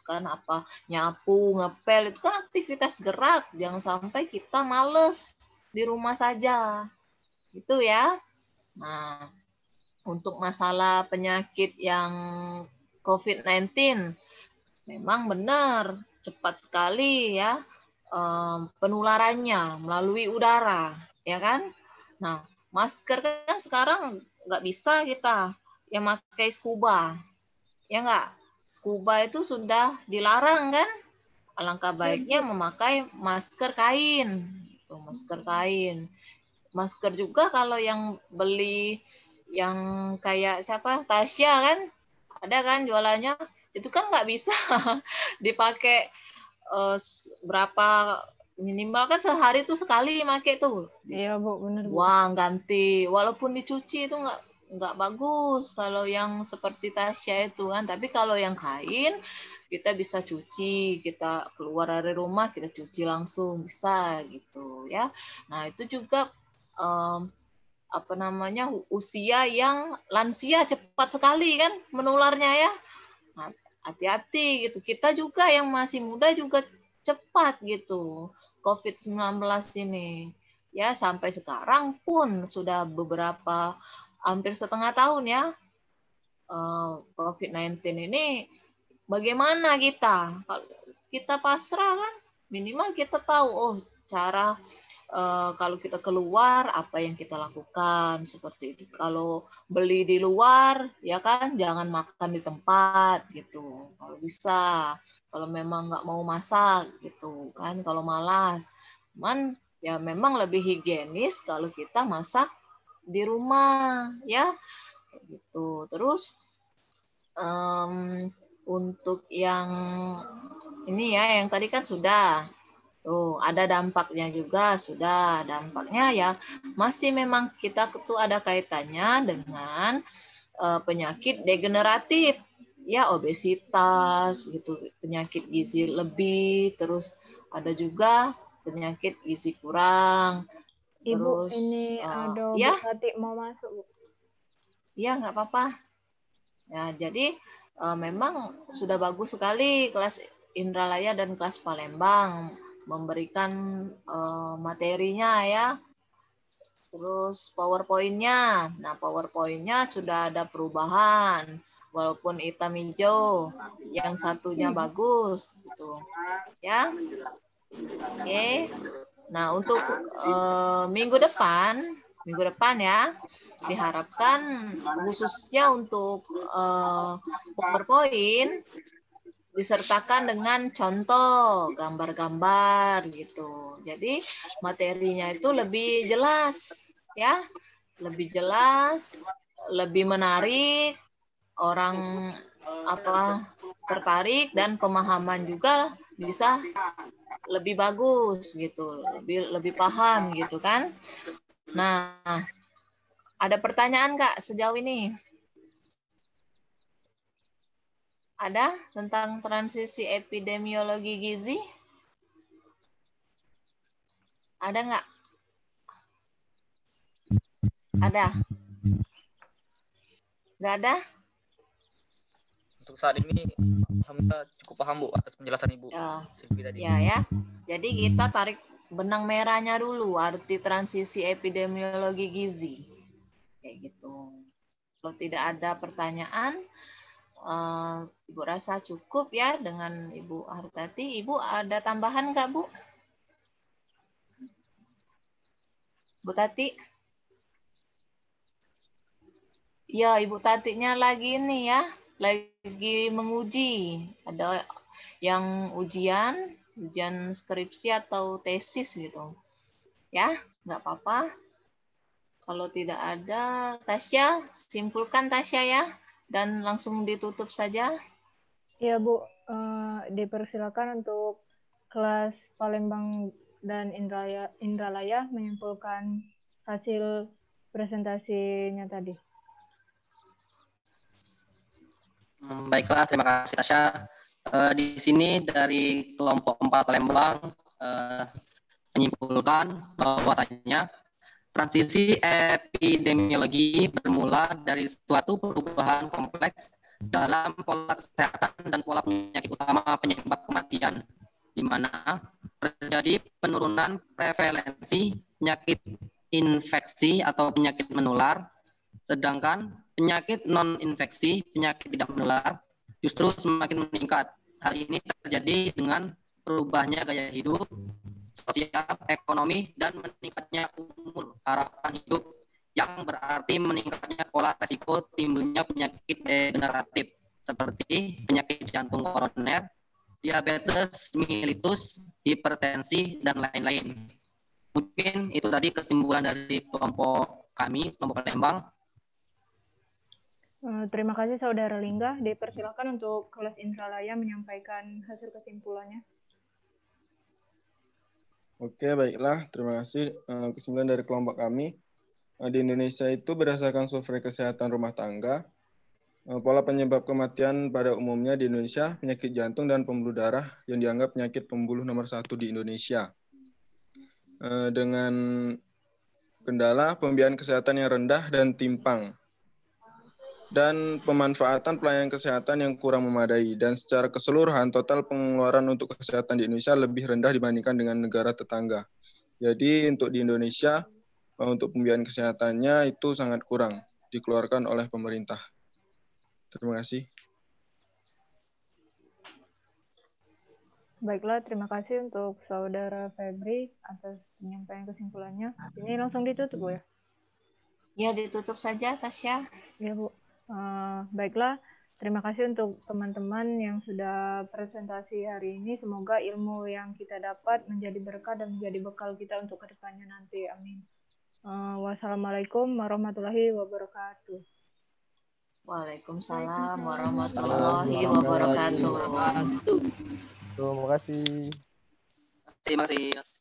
kan apa, nyapu, ngepel, itu kan aktivitas gerak. Jangan sampai kita males di rumah saja. Gitu ya. Nah, untuk masalah penyakit yang COVID-19, memang benar cepat sekali ya penularannya melalui udara, ya kan? Nah, masker kan sekarang nggak bisa kita yang pakai scuba, ya nggak? Scuba itu sudah dilarang kan? Alangkah baiknya memakai masker kain, gitu, masker kain. Masker juga kalau yang beli yang kayak siapa, Tasya kan, ada kan jualannya, itu kan nggak bisa dipakai berapa, minimal kan sehari tuh sekali pakai tuh. Iya Bu, benar Bu. Wah, ganti, walaupun dicuci itu nggak bagus kalau yang seperti Tasya itu kan. Tapi kalau yang kain kita bisa cuci, kita keluar dari rumah kita cuci langsung bisa gitu ya. Nah itu juga usia yang lansia cepat sekali kan menularnya ya. Nah, hati-hati gitu. Kita juga yang masih muda juga cepat gitu COVID-19 ini. Ya, sampai sekarang pun sudah beberapa, hampir setengah tahun ya COVID-19 ini. Bagaimana kita? Kalau kita pasrah kan, minimal kita tahu, oh cara kalau kita keluar apa yang kita lakukan seperti itu. Kalau beli di luar ya kan jangan makan di tempat gitu kalau bisa, kalau memang nggak mau masak gitu kan, kalau malas. Cuman ya memang lebih higienis kalau kita masak di rumah ya gitu. Terus untuk yang ini ya, yang tadi kan sudah tuh ada dampaknya juga, sudah dampaknya ya masih memang kita tuh ada kaitannya dengan penyakit degeneratif ya, obesitas gitu, penyakit gizi lebih, terus ada juga penyakit gizi kurang. Ibu, terus ini ada ya Bu Tati mau masuk Bu. Ya nggak apa-apa ya. Jadi memang sudah bagus sekali kelas Indralaya dan kelas Palembang memberikan materinya ya, Terus PowerPoint-nya. Nah, PowerPoint-nya sudah ada perubahan. Walaupun hitam hijau, yang satunya bagus gitu. Ya. Oke. Nah, untuk minggu depan ya, diharapkan khususnya untuk PowerPoint disertakan dengan contoh gambar-gambar gitu. Jadi materinya itu lebih jelas ya, lebih jelas, lebih menarik, orang tertarik dan pemahaman juga bisa lebih bagus gitu, lebih paham gitu kan. Nah, ada pertanyaan Kak sejauh ini? Ada tentang transisi epidemiologi gizi? Ada nggak? Ada? Nggak ada? Untuk saat ini alhamdulillah cukup paham Bu atas penjelasan Ibu. Ya. Jadi kita tarik benang merahnya dulu, arti transisi epidemiologi gizi. Kayak gitu. Kalau tidak ada pertanyaan, Ibu rasa cukup ya dengan Ibu Hartati. Ibu ada tambahan nggak Bu? Bu Tati? Ya, Ibu Tatinya lagi ini ya, lagi menguji. Ada yang ujian skripsi atau tesis gitu. Ya, nggak apa-apa. Kalau tidak ada, Tasya, simpulkan Tasya ya, dan langsung ditutup saja. Iya Bu, dipersilakan untuk kelas Palembang dan Indralaya menyimpulkan hasil presentasinya tadi. Baiklah, terima kasih Tasya. Di sini dari kelompok 4 Palembang menyimpulkan bahwasanya transisi epidemiologi bermula dari suatu perubahan kompleks dalam pola kesehatan dan pola penyakit utama penyebab kematian, di mana terjadi penurunan prevalensi penyakit infeksi atau penyakit menular, sedangkan penyakit non-infeksi, penyakit tidak menular, justru semakin meningkat. Hal ini terjadi dengan berubahnya gaya hidup, sosial, ekonomi, dan meningkatnya umur harapan hidup, yang berarti meningkatnya pola resiko timbulnya penyakit degeneratif seperti penyakit jantung koroner, diabetes mellitus, hipertensi, dan lain-lain. Mungkin itu tadi kesimpulan dari kelompok kami, kelompok Palembang. Terima kasih Saudara Lingga. Dipersilakan untuk kelas Indralaya menyampaikan hasil kesimpulannya. Oke, baiklah. Terima kasih. Kesimpulan dari kelompok kami. Di Indonesia itu berdasarkan survei kesehatan rumah tangga, pola penyebab kematian pada umumnya di Indonesia penyakit jantung dan pembuluh darah yang dianggap penyakit pembunuh nomor 1 di Indonesia. Dengan kendala pembiayaan kesehatan yang rendah dan timpang, dan pemanfaatan pelayanan kesehatan yang kurang memadai, dan secara keseluruhan total pengeluaran untuk kesehatan di Indonesia lebih rendah dibandingkan dengan negara tetangga. Jadi untuk di Indonesia, untuk pembiayaan kesehatannya itu sangat kurang dikeluarkan oleh pemerintah. Terima kasih. Baiklah, terima kasih untuk Saudara Febri atas penyampaian kesimpulannya. Ini langsung ditutup Bu ya? Ya, ditutup saja Tasya. Ya Bu. Baiklah, terima kasih untuk teman-teman yang sudah presentasi hari ini. Semoga ilmu yang kita dapat menjadi berkah dan menjadi bekal kita untuk kedepannya nanti. Amin. Wassalamualaikum warahmatullahi wabarakatuh. Waalaikumsalam warahmatullahi wabarakatuh. Terima kasih. Terima kasih.